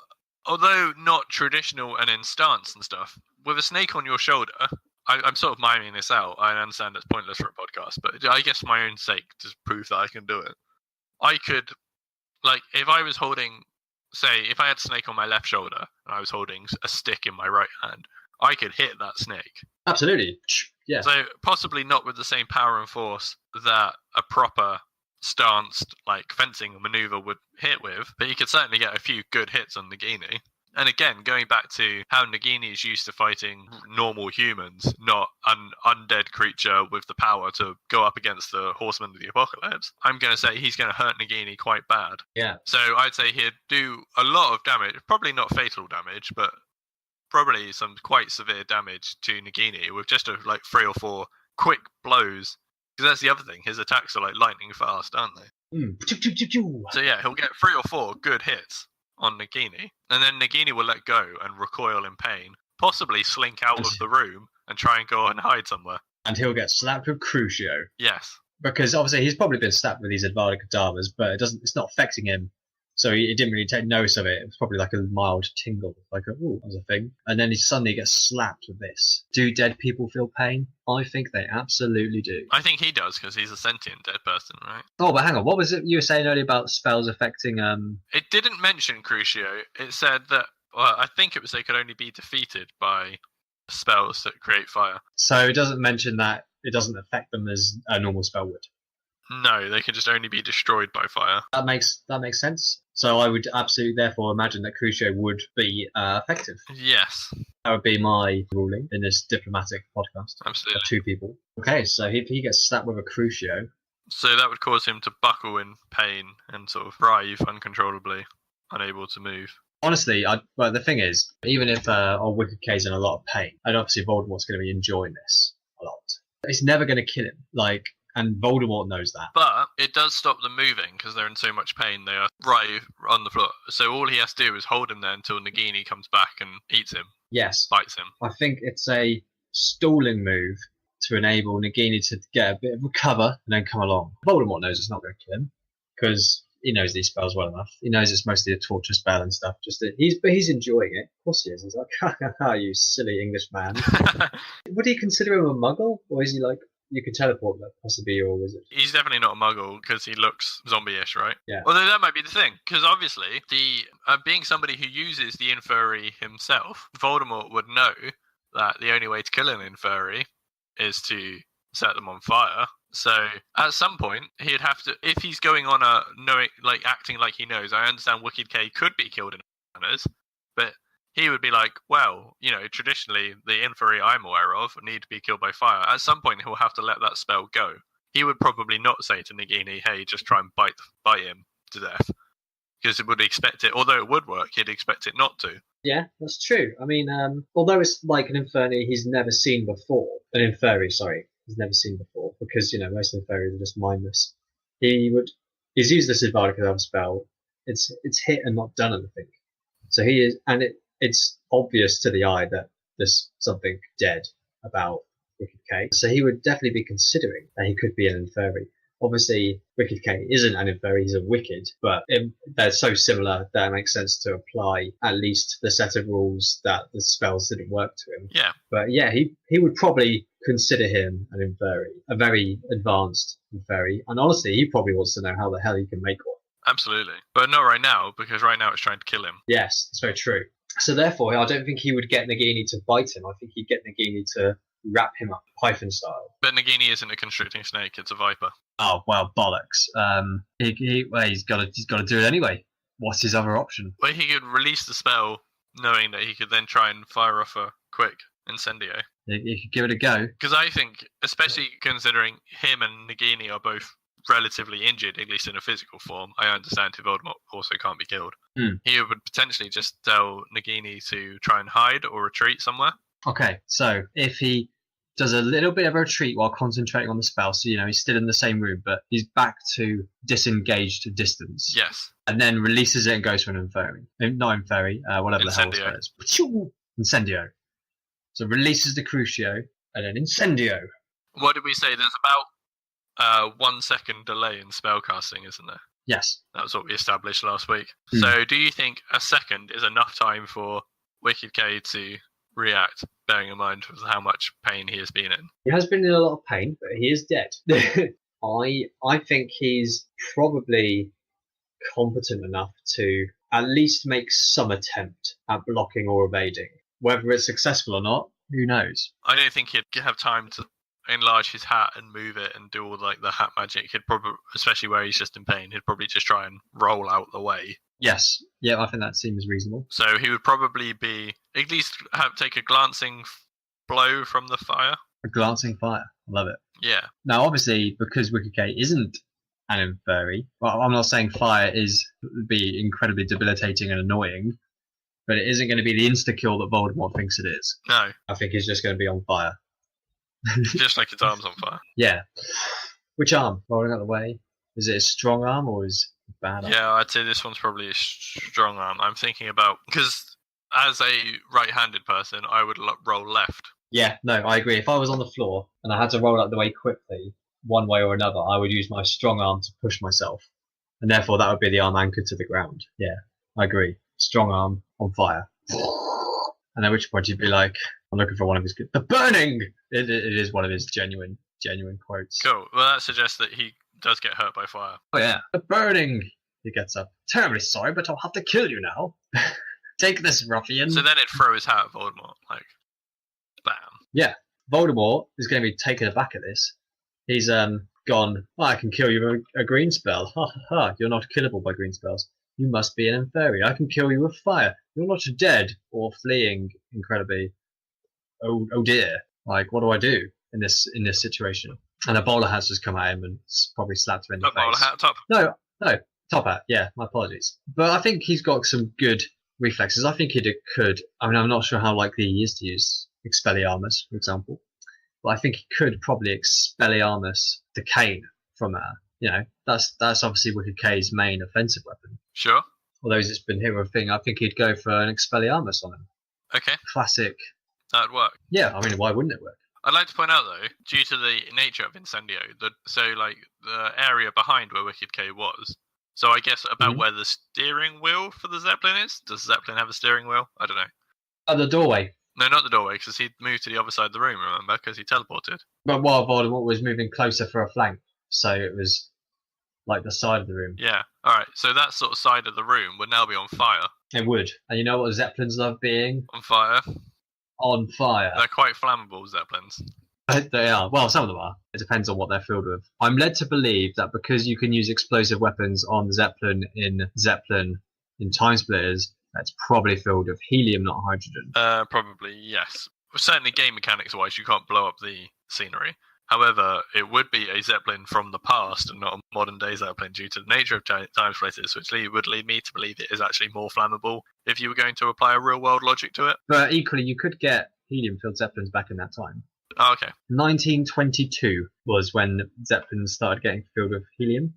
although not traditional and in stance and stuff, with a snake on your shoulder, I'm sort of miming this out. I understand it's pointless for a podcast, but I guess for my own sake, to prove that I can do it. I could, like, if I was holding, say, if I had snake on my left shoulder and I was holding a stick in my right hand, I could hit that snake. Absolutely. Yeah. So possibly not with the same power and force that a proper stanced, like, fencing maneuver would hit with, but you could certainly get a few good hits on Nagini. And again, going back to how Nagini is used to fighting normal humans, not an undead creature with the power to go up against the Horsemen of the Apocalypse, I'm going to say he's going to hurt Nagini quite bad. Yeah. So I'd say he'd do a lot of damage, probably not fatal damage, but probably some quite severe damage to Nagini with just like 3 or 4 quick blows. Because that's the other thing, his attacks are like lightning fast, aren't they? So yeah, he'll get 3 or 4 good hits on Nagini, and then Nagini will let go and recoil in pain, possibly slink out of the room and try and go and hide somewhere. And he'll get slapped with Crucio. Yes. Because obviously he's probably been slapped with these Avada Kedavras, but it's not affecting him. So he didn't really take notice of it. It was probably like a mild tingle, like ooh, that was a thing. And then he suddenly gets slapped with this. Do dead people feel pain? I think they absolutely do. I think he does, because he's a sentient dead person, right? Oh, but hang on. What was it you were saying earlier about spells affecting... It didn't mention Crucio. It said that Well, I think it was they could only be defeated by spells that create fire. So it doesn't mention that it doesn't affect them as a normal spell would. No, they can just only be destroyed by fire. That makes sense. So I would absolutely therefore imagine that Crucio would be effective. Yes, That would be my ruling in this diplomatic podcast. absolutely. Of 2 people. Okay, so if he gets slapped with a Crucio, So that would cause him to buckle in pain and sort of writhe uncontrollably, unable to move. honestly, well, the thing is, even if old Wicked K's in a lot of pain, and obviously Voldemort's going to be enjoying this a lot, it's never going to kill him. And Voldemort knows that. But it does stop them moving because they're in so much pain. They are right on the floor. So all he has to do is hold him there until Nagini comes back and eats him, Yes, bites him. I think it's a stalling move to enable Nagini to get a bit of recover and then come along. Voldemort knows it's not going to kill him because he knows these spells well enough. He knows it's mostly a torture spell and stuff. But he's enjoying it. Of course he is. He's like, ha ha ha, you silly English man. Would he consider him a muggle, or is he like, you can teleport, that possibly you're a wizard? He's definitely not a muggle because he looks zombie-ish, right? Yeah. Although that might be the thing, because obviously, being somebody who uses the Inferi himself, Voldemort would know that the only way to kill an Inferi is to set them on fire. So at some point, he'd have to, if he's going on acting like he knows. I understand Wicked K could be killed in manners, but he would be like, well, traditionally the Inferi I'm aware of need to be killed by fire. At some point, he'll have to let that spell go. He would probably not say to Nagini, hey, just try and bite him to death. Because it would expect it, although it would work, he'd expect it not to. Yeah, that's true. I mean, although it's like an Inferi he's never seen before, he's never seen before, because, most Inferis are just mindless. He's used this Evocative spell. It's hit and not done anything. So he is, and it's obvious to the eye that there's something dead about Wicked K. So he would definitely be considering that he could be an Inferi. Obviously, Wicked K isn't an Inferi, he's a Wicked, but they're so similar that it makes sense to apply at least the set of rules that the spells didn't work to him. Yeah. But yeah, he would probably consider him an Inferi, a very advanced Inferi, and honestly, he probably wants to know how the hell he can make one. Absolutely. But not right now, because right now it's trying to kill him. Yes, that's very true. So therefore, I don't think he would get Nagini to bite him. I think he'd get Nagini to wrap him up, Python style. But Nagini isn't a constricting snake; it's a viper. Oh well, bollocks. He's got to do it anyway. What's his other option? Well, he could release the spell, knowing that he could then try and fire off a quick incendio. He could give it a go. Because I think, especially considering him and Nagini are both relatively injured, at least in a physical form, I understand if Voldemort also can't be killed. He would potentially just tell Nagini to try and hide or retreat somewhere. Okay, so if he does a little bit of a retreat while concentrating on the spell, so he's still in the same room, but he's back to disengaged distance. Yes. And then releases it and goes for an Inferi. Not Inferi, whatever Incendio. the hell it is. Incendio. So releases the Crucio, and then Incendio. What did we say? There's about 1 second delay in spellcasting, isn't there? Yes. That was what we established last week. So do you think a second is enough time for Wicked K to react, bearing in mind how much pain he has been in? He has been in a lot of pain, but he is dead. I think he's probably competent enough to at least make some attempt at blocking or evading. Whether it's successful or not, who knows? I don't think he'd have time to enlarge his hat and move it and do all the hat magic. He'd probably, especially where he's just in pain, he'd probably just try and roll out the way. Yes. Yeah, I think that seems reasonable. So he would probably be, at least take a glancing blow from the fire. A glancing fire. I love it. Yeah. Now, obviously, because Wicked K isn't an Inferi, well, I'm not saying fire would be incredibly debilitating and annoying, but it isn't going to be the insta-kill that Voldemort thinks it is. No. I think he's just going to be on fire. Just like his arm's on fire. Yeah. Which arm? Rolling out the way? Is it a strong arm or is it a bad arm? Yeah, I'd say this one's probably a strong arm. I'm thinking about, because as a right-handed person, I would roll left. Yeah, no, I agree. If I was on the floor and I had to roll out the way quickly, one way or another, I would use my strong arm to push myself. And therefore, that would be the arm anchored to the ground. Yeah, I agree. Strong arm on fire. And at which point you'd be like, I'm looking for one of his... The burning! It is one of his genuine quotes. Cool. Well, that suggests that he does get hurt by fire. Oh, yeah. The burning! He gets up. Terribly sorry, but I'll have to kill you now. Take this, ruffian. So then it'd throw his hat at Voldemort, like, bam. Yeah, Voldemort is going to be taken aback at this. He's gone, I can kill you with a green spell. Ha ha ha, you're not killable by green spells. You must be an inferior. I can kill you with fire. You're not dead or fleeing incredibly. Oh dear. Like, what do I do in this situation? And a bowler hat's just come at him and probably slapped him in the Not bowler face. hat, top. No, top hat. Yeah, my apologies. But I think he's got some good reflexes. I think he could. I mean, I'm not sure how likely he is to use Expelliarmus, for example. But I think he could probably Expelliarmus the cane from that's obviously Wicked K's main offensive weapon. Sure. Although it's been hero thing, I think he'd go for an Expelliarmus on him. Okay. Classic. That'd work. Yeah, I mean, why wouldn't it work? I'd like to point out, though, due to the nature of Incendio, the area behind where Wicked K was, so I guess about where the steering wheel for the Zeppelin is? Does the Zeppelin have a steering wheel? I don't know. At the doorway. No, not the doorway, because he'd moved to the other side of the room, remember? Because he teleported. But while Voldemort was moving closer for a flank, so it was like the side of the room. Yeah. Alright, so that sort of side of the room would now be on fire. It would. And you know what Zeppelins love being? On fire. On fire. They're quite flammable, Zeppelins. They are. Well, some of them are. It depends on what they're filled with. I'm led to believe that because you can use explosive weapons on the Zeppelin in Time Splitters, that's probably filled with helium, not hydrogen. Probably, yes. Well, certainly game mechanics-wise, you can't blow up the scenery. However, it would be a Zeppelin from the past and not a modern-day Zeppelin due to the nature of Time Splitters, which would lead me to believe it is actually more flammable if you were going to apply a real-world logic to it. But equally, you could get helium-filled Zeppelins back in that time. Oh, okay. 1922 was when Zeppelins started getting filled with helium.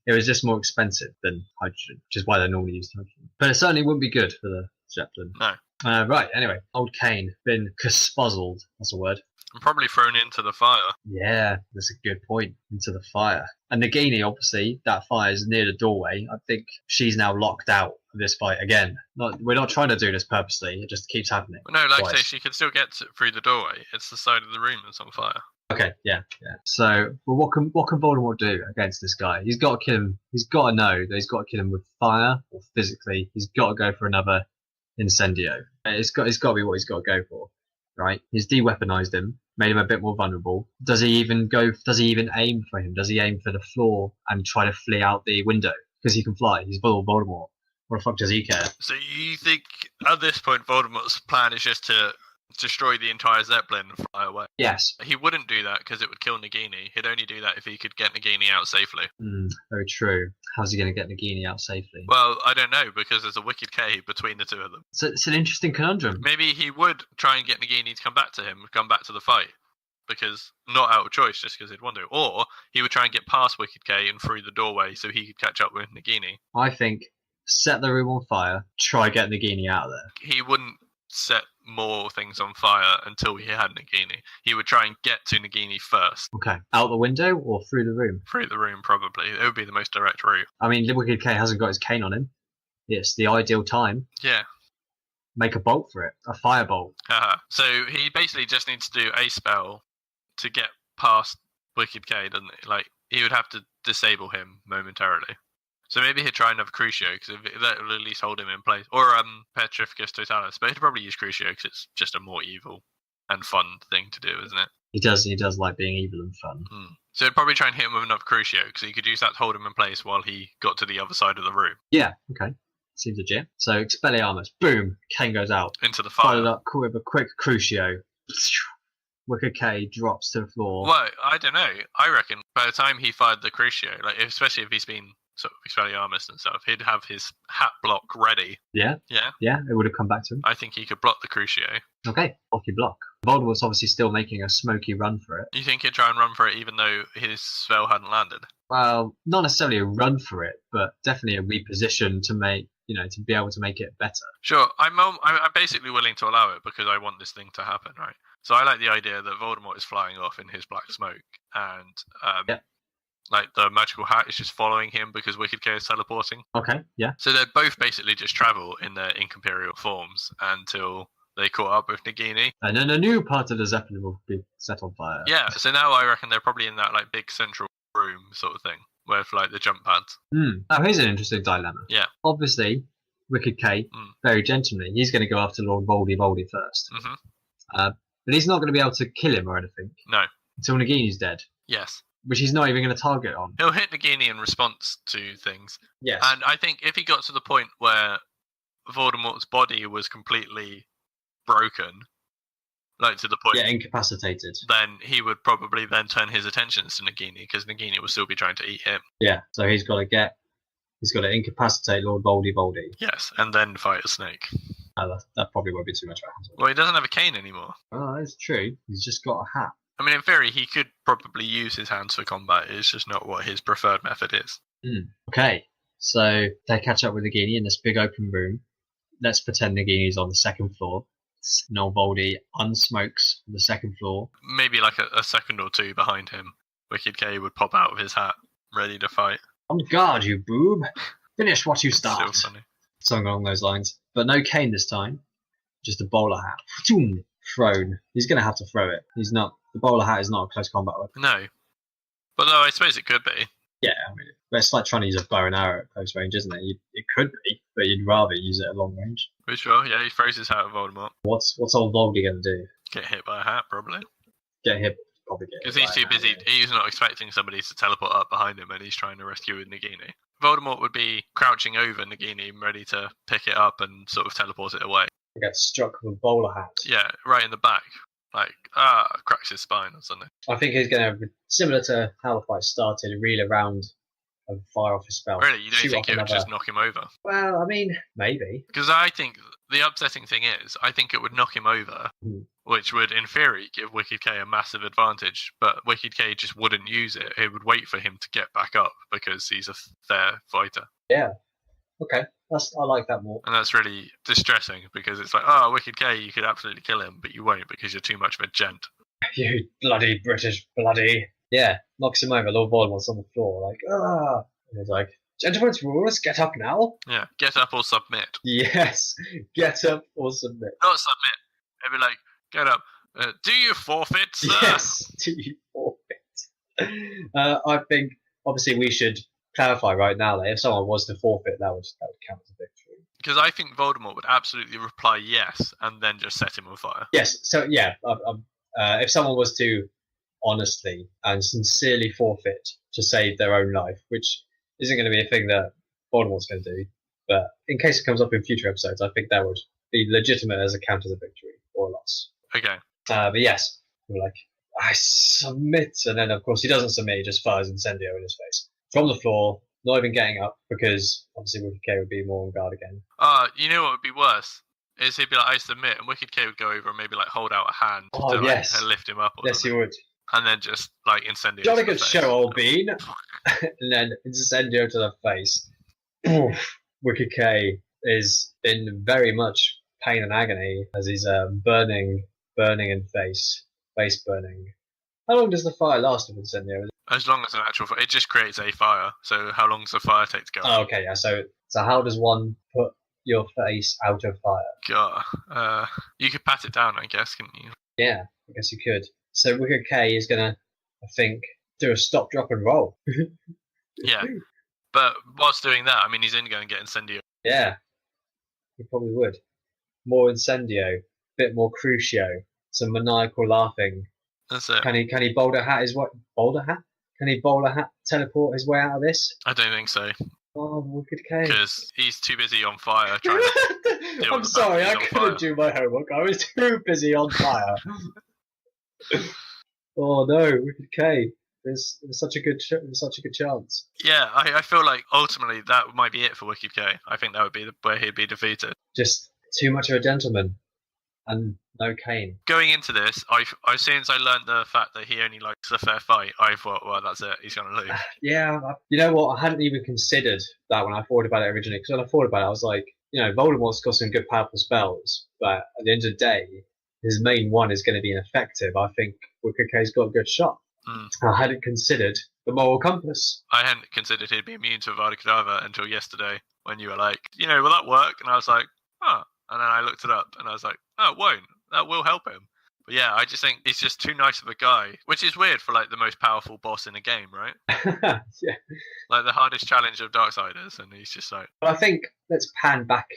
It was just more expensive than hydrogen, which is why they normally use hydrogen. But it certainly wouldn't be good for the Zeppelin. No. Right, anyway. Old Kane, been kaspuzzled. That's a word. I'm probably thrown into the fire. Yeah, that's a good point. Into the fire. And Nagini, obviously, that fire is near the doorway. I think she's now locked out of this fight again. We're not trying to do this purposely. It just keeps happening. No, like I twice. say, she can still get through the doorway. It's the side of the room that's on fire. Okay, yeah. So, well, what can Voldemort do against this guy? He's got to kill him. He's got to know that he's got to kill him with fire or physically. He's got to go for another Incendio. It's got to be what he's got to go for, right? He's de-weaponized him, made him a bit more vulnerable. Does he even aim for him? Does he aim for the floor and try to flee out the window? Because he can fly. He's Voldemort. What the fuck does he care? So you think at this point Voldemort's plan is just to destroy the entire Zeppelin and fly away? Yes. He wouldn't do that because it would kill Nagini. He'd only do that if he could get Nagini out safely. Very true. How's he going to get Nagini out safely? Well, I don't know, because there's a Wicked K between the two of them. So it's an interesting conundrum. Maybe he would try and get Nagini to come back to him, come back to the fight. Because, not out of choice, just because he'd want to. Or, he would try and get past Wicked K and through the doorway so he could catch up with Nagini. I think set the room on fire, try get Nagini out of there. He wouldn't set more things on fire until he had Nagini. He would try and get to Nagini first. Okay. Out the window or through the room? Through the room, probably. It would be the most direct route. I mean, the Wicked K hasn't got his cane on him. It's the ideal time. Yeah. Make a bolt for it. A fire bolt. So he basically just needs to do a spell to get past Wicked K, doesn't he? Like, he would have to disable him momentarily. So maybe he'd try another Crucio, because that will at least hold him in place. Or Petrificus Totalis. But he'd probably use Crucio, because it's just a more evil and fun thing to do, isn't it? He does like being evil and fun. So he'd probably try and hit him with another Crucio, because he could use that to hold him in place while he got to the other side of the room. Yeah, okay. Seems legit. So Expelliarmus. Boom. Kane goes out. Into the fire. Followed up with a quick Crucio. Wicked K drops to the floor. Well, I don't know. I reckon by the time he fired the Crucio, like especially if he's been sort of Expelliarmus and stuff, he'd have his hat block ready. Yeah? Yeah? Yeah, it would have come back to him. I think he could block the Crucio. Okay, blocky block. Voldemort's obviously still making a smoky run for it. You think he'd try and run for it even though his spell hadn't landed? Well, not necessarily a run for it, but definitely a reposition to make, to be able to make it better. Sure, I'm basically willing to allow it because I want this thing to happen, right? So I like the idea that Voldemort is flying off in his black smoke, and like the magical hat is just following him because Wicked K is teleporting. Okay, yeah. So they'd both basically just travel in their Incomperial forms until they caught up with Nagini. And then a new part of the Zeppelin will be set on fire. Yeah, so now I reckon they're probably in that like big central room sort of thing, with like the jump pads. Oh, here's an interesting dilemma. Yeah. Obviously, Wicked K, very gentlemanly. He's going to go after Lord Voldy first. Mm-hmm. But he's not going to be able to kill him or anything. No. Until Nagini's dead. Yes. Which he's not even going to target on. He'll hit Nagini in response to things. Yes. And I think if he got to the point where Voldemort's body was completely broken, like to the point... Yeah, incapacitated. Then he would probably then turn his attentions to Nagini, because Nagini will still be trying to eat him. Yeah, so he's got to incapacitate Lord Voldy. Yes, and then fight a snake. That probably won't be too much of a hassle. Well, he doesn't have a cane anymore. Oh, that's true. He's just got a hat. I mean, in theory, he could probably use his hands for combat. It's just not what his preferred method is. Okay, so they catch up with Nagini in this big open room. Let's pretend Nagini's on the second floor. Lord Voldy unsmokes on the second floor. Maybe like a second or two behind him, Wicked K would pop out of his hat, ready to fight. On guard, you boob! Finish what you start. Still funny. Something along those lines. But no cane this time. Just a bowler hat. Thrown. He's going to have to throw it. The bowler hat is not a close combat weapon. No. But though I suppose it could be. Yeah, I mean, it's like trying to use a bow and arrow at close range, isn't it? It could be, but you'd rather use it at long range. For sure, yeah, he throws his hat at Voldemort. What's old Voldy going to do? Get hit by a hat, probably. Get hit, probably get hit. Because he's too busy. Yeah. He's not expecting somebody to teleport up behind him, and he's trying to rescue Nagini. Voldemort would be crouching over Nagini, ready to pick it up and sort of teleport it away. He gets struck with a bowler hat. Yeah, right in the back. Like, cracks his spine or something. I think he's going to, similar to how the fight started, reel around and fire off his spell. Really? You don't think it would just knock him over? Well, I mean, maybe. Because I think the upsetting thing is, I think it would knock him over, which would, in theory, give Wicked K a massive advantage. But Wicked K just wouldn't use it. It would wait for him to get back up because he's a fair fighter. Yeah. Okay. I like that more. And that's really distressing because it's like, Wicked K, you could absolutely kill him, but you won't because you're too much of a gent. You bloody British bloody. Yeah, knocks him over. Lord Voldemort's on the floor, like, And he's like, gentlemen's rules, get up now. Yeah, get up or submit. Yes, get up or submit. Not submit. It'd be like, get up. Do you forfeit, sir? Yes, do you forfeit? I think, obviously, we should clarify right now that if someone was to forfeit, that would count as a victory. Because I think Voldemort would absolutely reply yes, and then just set him on fire. Yes, so yeah, if someone was to honestly and sincerely forfeit to save their own life, which isn't going to be a thing that Voldemort's going to do, but in case it comes up in future episodes, I think that would be legitimate as a count as a victory or a loss. Okay. But yes, we're like, I submit, and then of course he doesn't submit, he just fires Incendio in his face. From the floor, not even getting up, because obviously Wicked K would be more on guard again. You know what would be worse? Is he'd be like, I submit, and Wicked K would go over and maybe like hold out a hand to yes. Like, lift him up or yes, something. he would. And then just like Incendio. Jolly good show, old bean. And then Incendio to the face. Wicked K is in very much pain and agony as he's burning in face burning. How long does the fire last with Incendio? As long as an actual fire. It just creates a fire. So how long does the fire take to go? Oh, okay, yeah. So how does one put your face out of fire? God. You could pat it down, I guess, couldn't you? Yeah, I guess you could. So Wicked K is gonna, I think, do a stop, drop, and roll. Yeah. But whilst doing that, I mean, he's only going to get Incendio. Yeah, he probably would. More Incendio, bit more Crucio, some maniacal laughing. That's it. Can he boulder hat his way? Boulder hat? Can he bowler hat teleport his way out of this? I don't think so. Oh, Wicked K. Because he's too busy on fire trying to deal I'm with sorry, I the fact that he's on couldn't fire. do my homework. I was too busy on fire. Oh no, Wicked K. There's such a good chance. Yeah, I feel like ultimately that might be it for Wicked K. I think that would be where he'd be defeated. Just too much of a gentleman, and no cane. Going into this, as soon as I learned the fact that he only likes a fair fight, I thought, well, that's it. He's going to lose. Yeah, you know what? I hadn't even considered that when I thought about it originally. Because when I thought about it, I was like, Voldemort's got some good, powerful spells, but at the end of the day, his main one is going to be ineffective. I think Wicked K's got a good shot. I hadn't considered the moral compass. I hadn't considered he'd be immune to Avada Kedavra until yesterday when you were like, will that work? And I was like, oh. And then I looked it up and I was like, oh, it won't. That will help him. But yeah, I just think he's just too nice of a guy, which is weird for like the most powerful boss in a game, right? Yeah. Like the hardest challenge of Darksiders, and he's just like, But I think let's pan back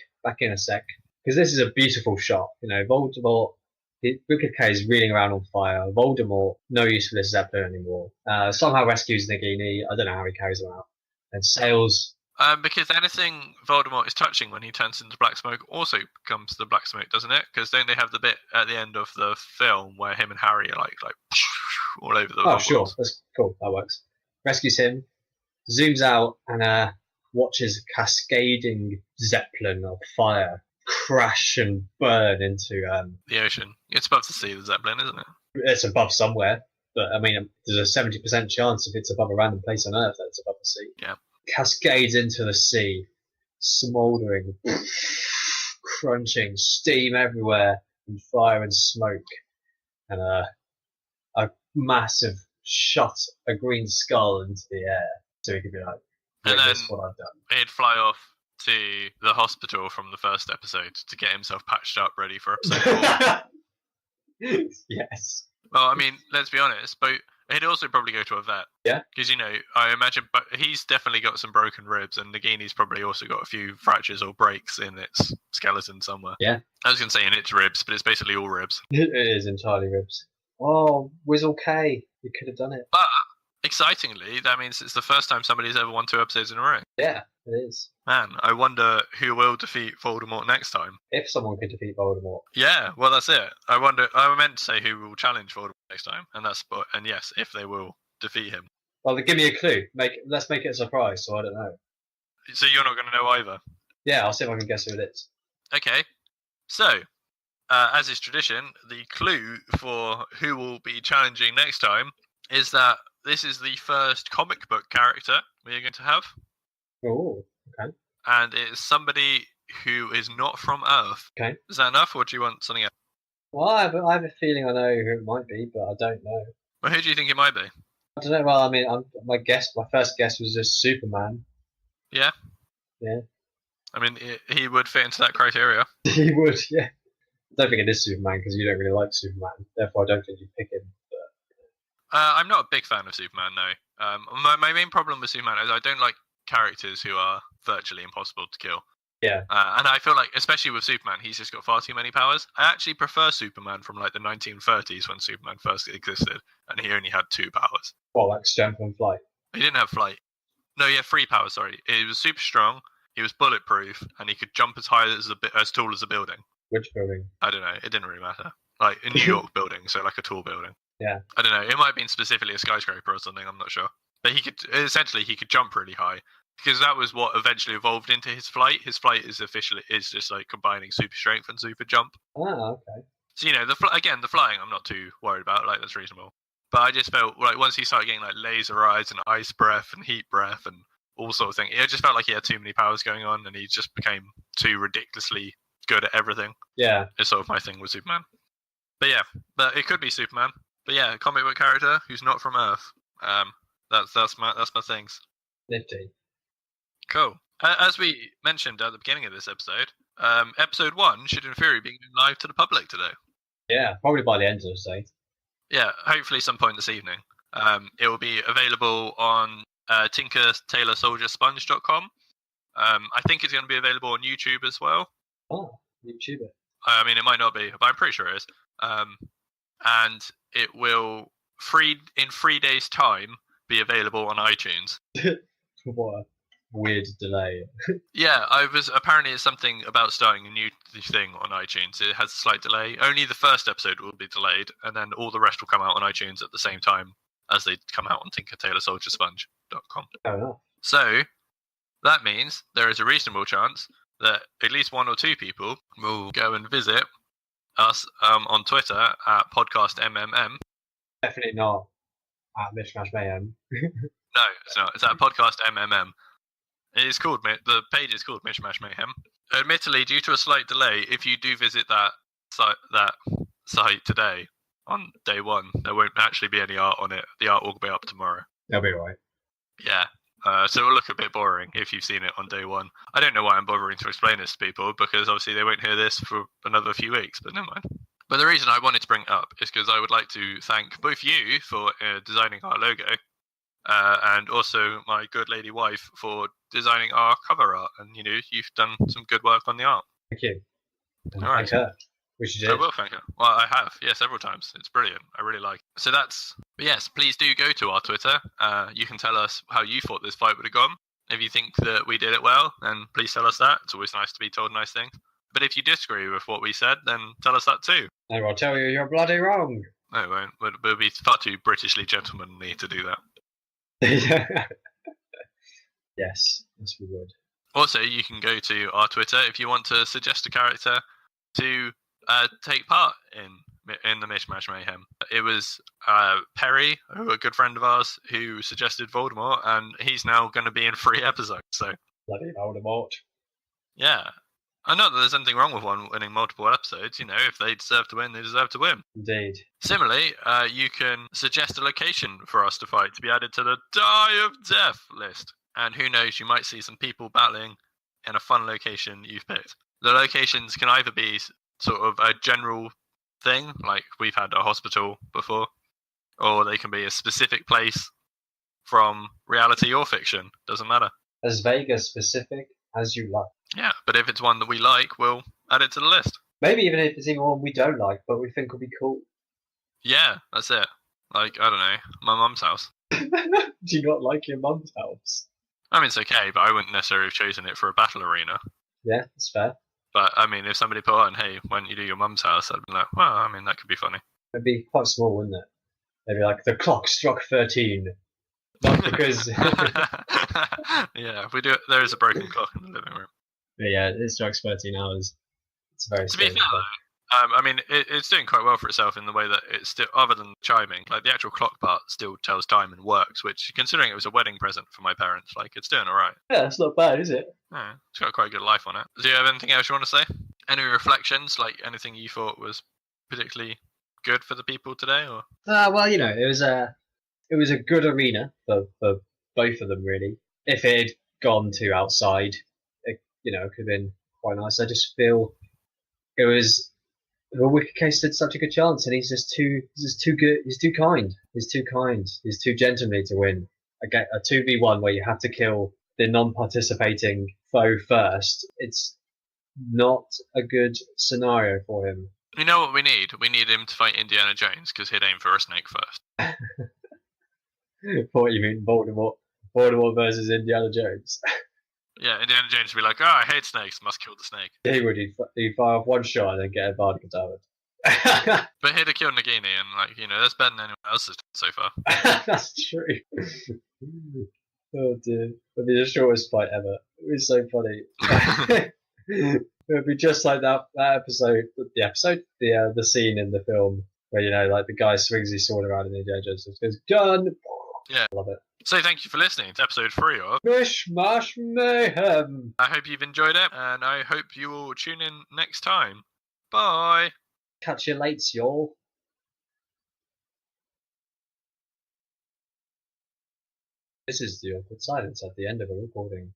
in a sec, because this is a beautiful shot. You know, Voldemort, Wicked K is reeling around on fire. Voldemort, no use for this Zeppelin anymore. Somehow rescues Nagini. I don't know how he carries him out. And sails. because anything Voldemort is touching when he turns into black smoke also becomes the black smoke, doesn't it? Because don't they have the bit at the end of the film where him and Harry are like all over the Oh, Hogwarts? sure, that's cool. That works. Rescues him, zooms out, and watches a cascading Zeppelin of fire crash and burn into. The ocean. It's above the sea, the Zeppelin, isn't it? It's above somewhere, but I mean, there's a 70% chance if it's above a random place on Earth that it's above the sea. Yeah. Cascades into the sea, smouldering, crunching, steam everywhere, and fire and smoke, and a massive shot a green skull into the air, so he could be like, And then "Witness what I've done." he'd fly off to the hospital from the first episode to get himself patched up, ready for episode 4. Yes. Well, I mean, let's be honest, but he'd also probably go to a vet. Yeah. Because, you know, I imagine, but he's definitely got some broken ribs, and Nagini's probably also got a few fractures or breaks in its skeleton somewhere. Yeah. I was going to say in its ribs, but it's basically all ribs. It is entirely ribs. Oh, Wizzle K, you could have done it. But, excitingly, that means it's the first time somebody's ever won 2 episodes in a row. Yeah, it is. Man, I wonder who will defeat Voldemort next time. If someone could defeat Voldemort. Yeah, well, that's it. I meant to say who will challenge Voldemort next time, and yes, if they will defeat him. Well, give me a clue. Let's make it a surprise, so I don't know. So you're not going to know either? Yeah, I'll see if I can guess who it is. Okay. So, as is tradition, the clue for who will be challenging next time is that this is the first comic book character we're going to have. Oh, okay. And it's somebody who is not from Earth. Okay. Is that enough, or do you want something else? Well, I have a feeling I know who it might be, but I don't know. Well, who do you think it might be? I don't know. Well, I mean, my first guess was just Superman. Yeah? Yeah. I mean, he would fit into that criteria. He would, yeah. I don't think it is Superman because you don't really like Superman. Therefore, I don't think you'd pick him. But... I'm not a big fan of Superman, no. My main problem with Superman is I don't like characters who are virtually impossible to kill. Yeah. And I feel like, especially with Superman, he's just got far too many powers. I actually prefer Superman from like the 1930s when Superman first existed, and he only had 2 powers. Well, like strength and flight. He didn't have flight. No, he had 3 powers, sorry. He was super strong, he was bulletproof, and he could jump as high as tall as a building. Which building? I don't know. It didn't really matter. Like a New York building, so like a tall building. Yeah. I don't know. It might have been specifically a skyscraper or something. I'm not sure. But he could jump really high. Because that was what eventually evolved into his flight. His flight is just like combining super strength and super jump. Ah, okay. So, you know, the flying I'm not too worried about. Like, that's reasonable. But I just felt like once he started getting like laser eyes and ice breath and heat breath and all sorts of things, it just felt like he had too many powers going on, and he just became too ridiculously good at everything. Yeah. It's sort of my thing with Superman. But yeah, but it could be Superman. But yeah, a comic book character who's not from Earth. That's my things. Nifty. Cool. As we mentioned at the beginning of this episode, episode 1 should in theory be going live to the public today. Yeah, probably by the end of the day. Yeah, hopefully some point this evening. It will be available on tinkertailorsoldiersponge.com. I think it's going to be available on YouTube as well. Oh, YouTube it. I mean, it might not be, but I'm pretty sure it is. And it will, in 3 days' time, be available on iTunes. What a weird delay. Yeah, apparently it's something about starting a new thing on iTunes. It has a slight delay. Only the first episode will be delayed, and then all the rest will come out on iTunes at the same time as they come out on tinkertailorsoldiersponge.com. Fair enough. So that means there is a reasonable chance that at least 1 or 2 people will go and visit us on Twitter at podcastmmm. Definitely not at Mishmash Mayhem. No, it's not. It's at podcastmmm. The page is called Mishmash Mayhem. Admittedly, due to a slight delay, if you do visit that site today on day 1, there won't actually be any art on it. The art will be up tomorrow. That'll be alright. Yeah. So it'll look a bit boring if you've seen it on day 1. I don't know why I'm bothering to explain this to people, because obviously they won't hear this for another few weeks, but never mind. But the reason I wanted to bring it up is because I would like to thank both you for designing our logo, and also my good lady wife for designing our cover art. And you've done some good work on the art. Thank you. And All right. thank her, which you I did. will thank her. Well, I have, several times. It's brilliant. I really like it. So but yes, please do go to our Twitter. You can tell us how you thought this fight would have gone. If you think that we did it well, then please tell us that. It's always nice to be told nice things. But if you disagree with what we said, then tell us that too. And I'll tell you you're bloody wrong. No, it won't. We'll be far too Britishly gentlemanly to do that. Yes, we would. Also, you can go to our Twitter if you want to suggest a character to take part in the Mishmash Mayhem. It was Perry, a good friend of ours, who suggested Voldemort, and he's now going to be in 3 episodes. So Bloody Voldemort. Yeah. I know that there's anything wrong with one winning multiple episodes. If they deserve to win, they deserve to win. Indeed. Similarly, you can suggest a location for us to fight to be added to the Die of Death list. And who knows, you might see some people battling in a fun location you've picked. The locations can either be sort of a general thing, like we've had a hospital before, or they can be a specific place from reality or fiction. Doesn't matter. As vague, as specific as you like. Yeah, but if it's one that we like, we'll add it to the list. Maybe even if it's even one we don't like, but we think will be cool. Yeah, that's it. Like, I don't know, my mum's house. Do you not like your mum's house? I mean, it's okay, but I wouldn't necessarily have chosen it for a battle arena. Yeah, that's fair. But, I mean, if somebody put on, hey, why don't you do your mum's house? I'd be like, well, I mean, that could be funny. It'd be quite small, wouldn't it? Maybe like the clock struck 13. Not because... Yeah, we do. There is a broken clock in the living room. Yeah, it strikes 13 hours. It's very To be fair, though, I mean, it's doing quite well for itself in the way that it's still, other than chiming, like the actual clock part still tells time and works, which, considering it was a wedding present for my parents, like, it's doing all right. Yeah, it's not bad, is it? Yeah, it's got quite a good life on it. Do you have anything else you want to say? Any reflections, like anything you thought was particularly good for the people today, or? Well, it was a good arena for both of them, really. If it had gone to outside, it could have been quite nice. I just feel it was the Wicked Case did such a good chance, and he's just too good. He's too kind. He's too gentlemanly to win. A 2v1 where you have to kill the non-participating foe first. It's not a good scenario for him. You know what we need? We need him to fight Indiana Jones, because he'd aim for a snake first. What you mean, Voldemort? Voldemort versus Indiana Jones. Yeah, Indiana Jones would be like, I hate snakes, must kill the snake. He would. He'd fire off one shot and then get a bardic damage. But he'd have killed Nagini, and that's better than anyone else has done so far. That's true. Oh dear. It'd be the shortest fight ever. It was so funny. It would be just like that episode. The scene in the film where like the guy swings his sword around and Indiana Jones goes gun. Yeah, love it. So thank you for listening to episode 3 of Mishmash Mayhem. I hope you've enjoyed it, and I hope you will tune in next time. Bye. Catch you later, y'all. This is the awkward silence at the end of a recording.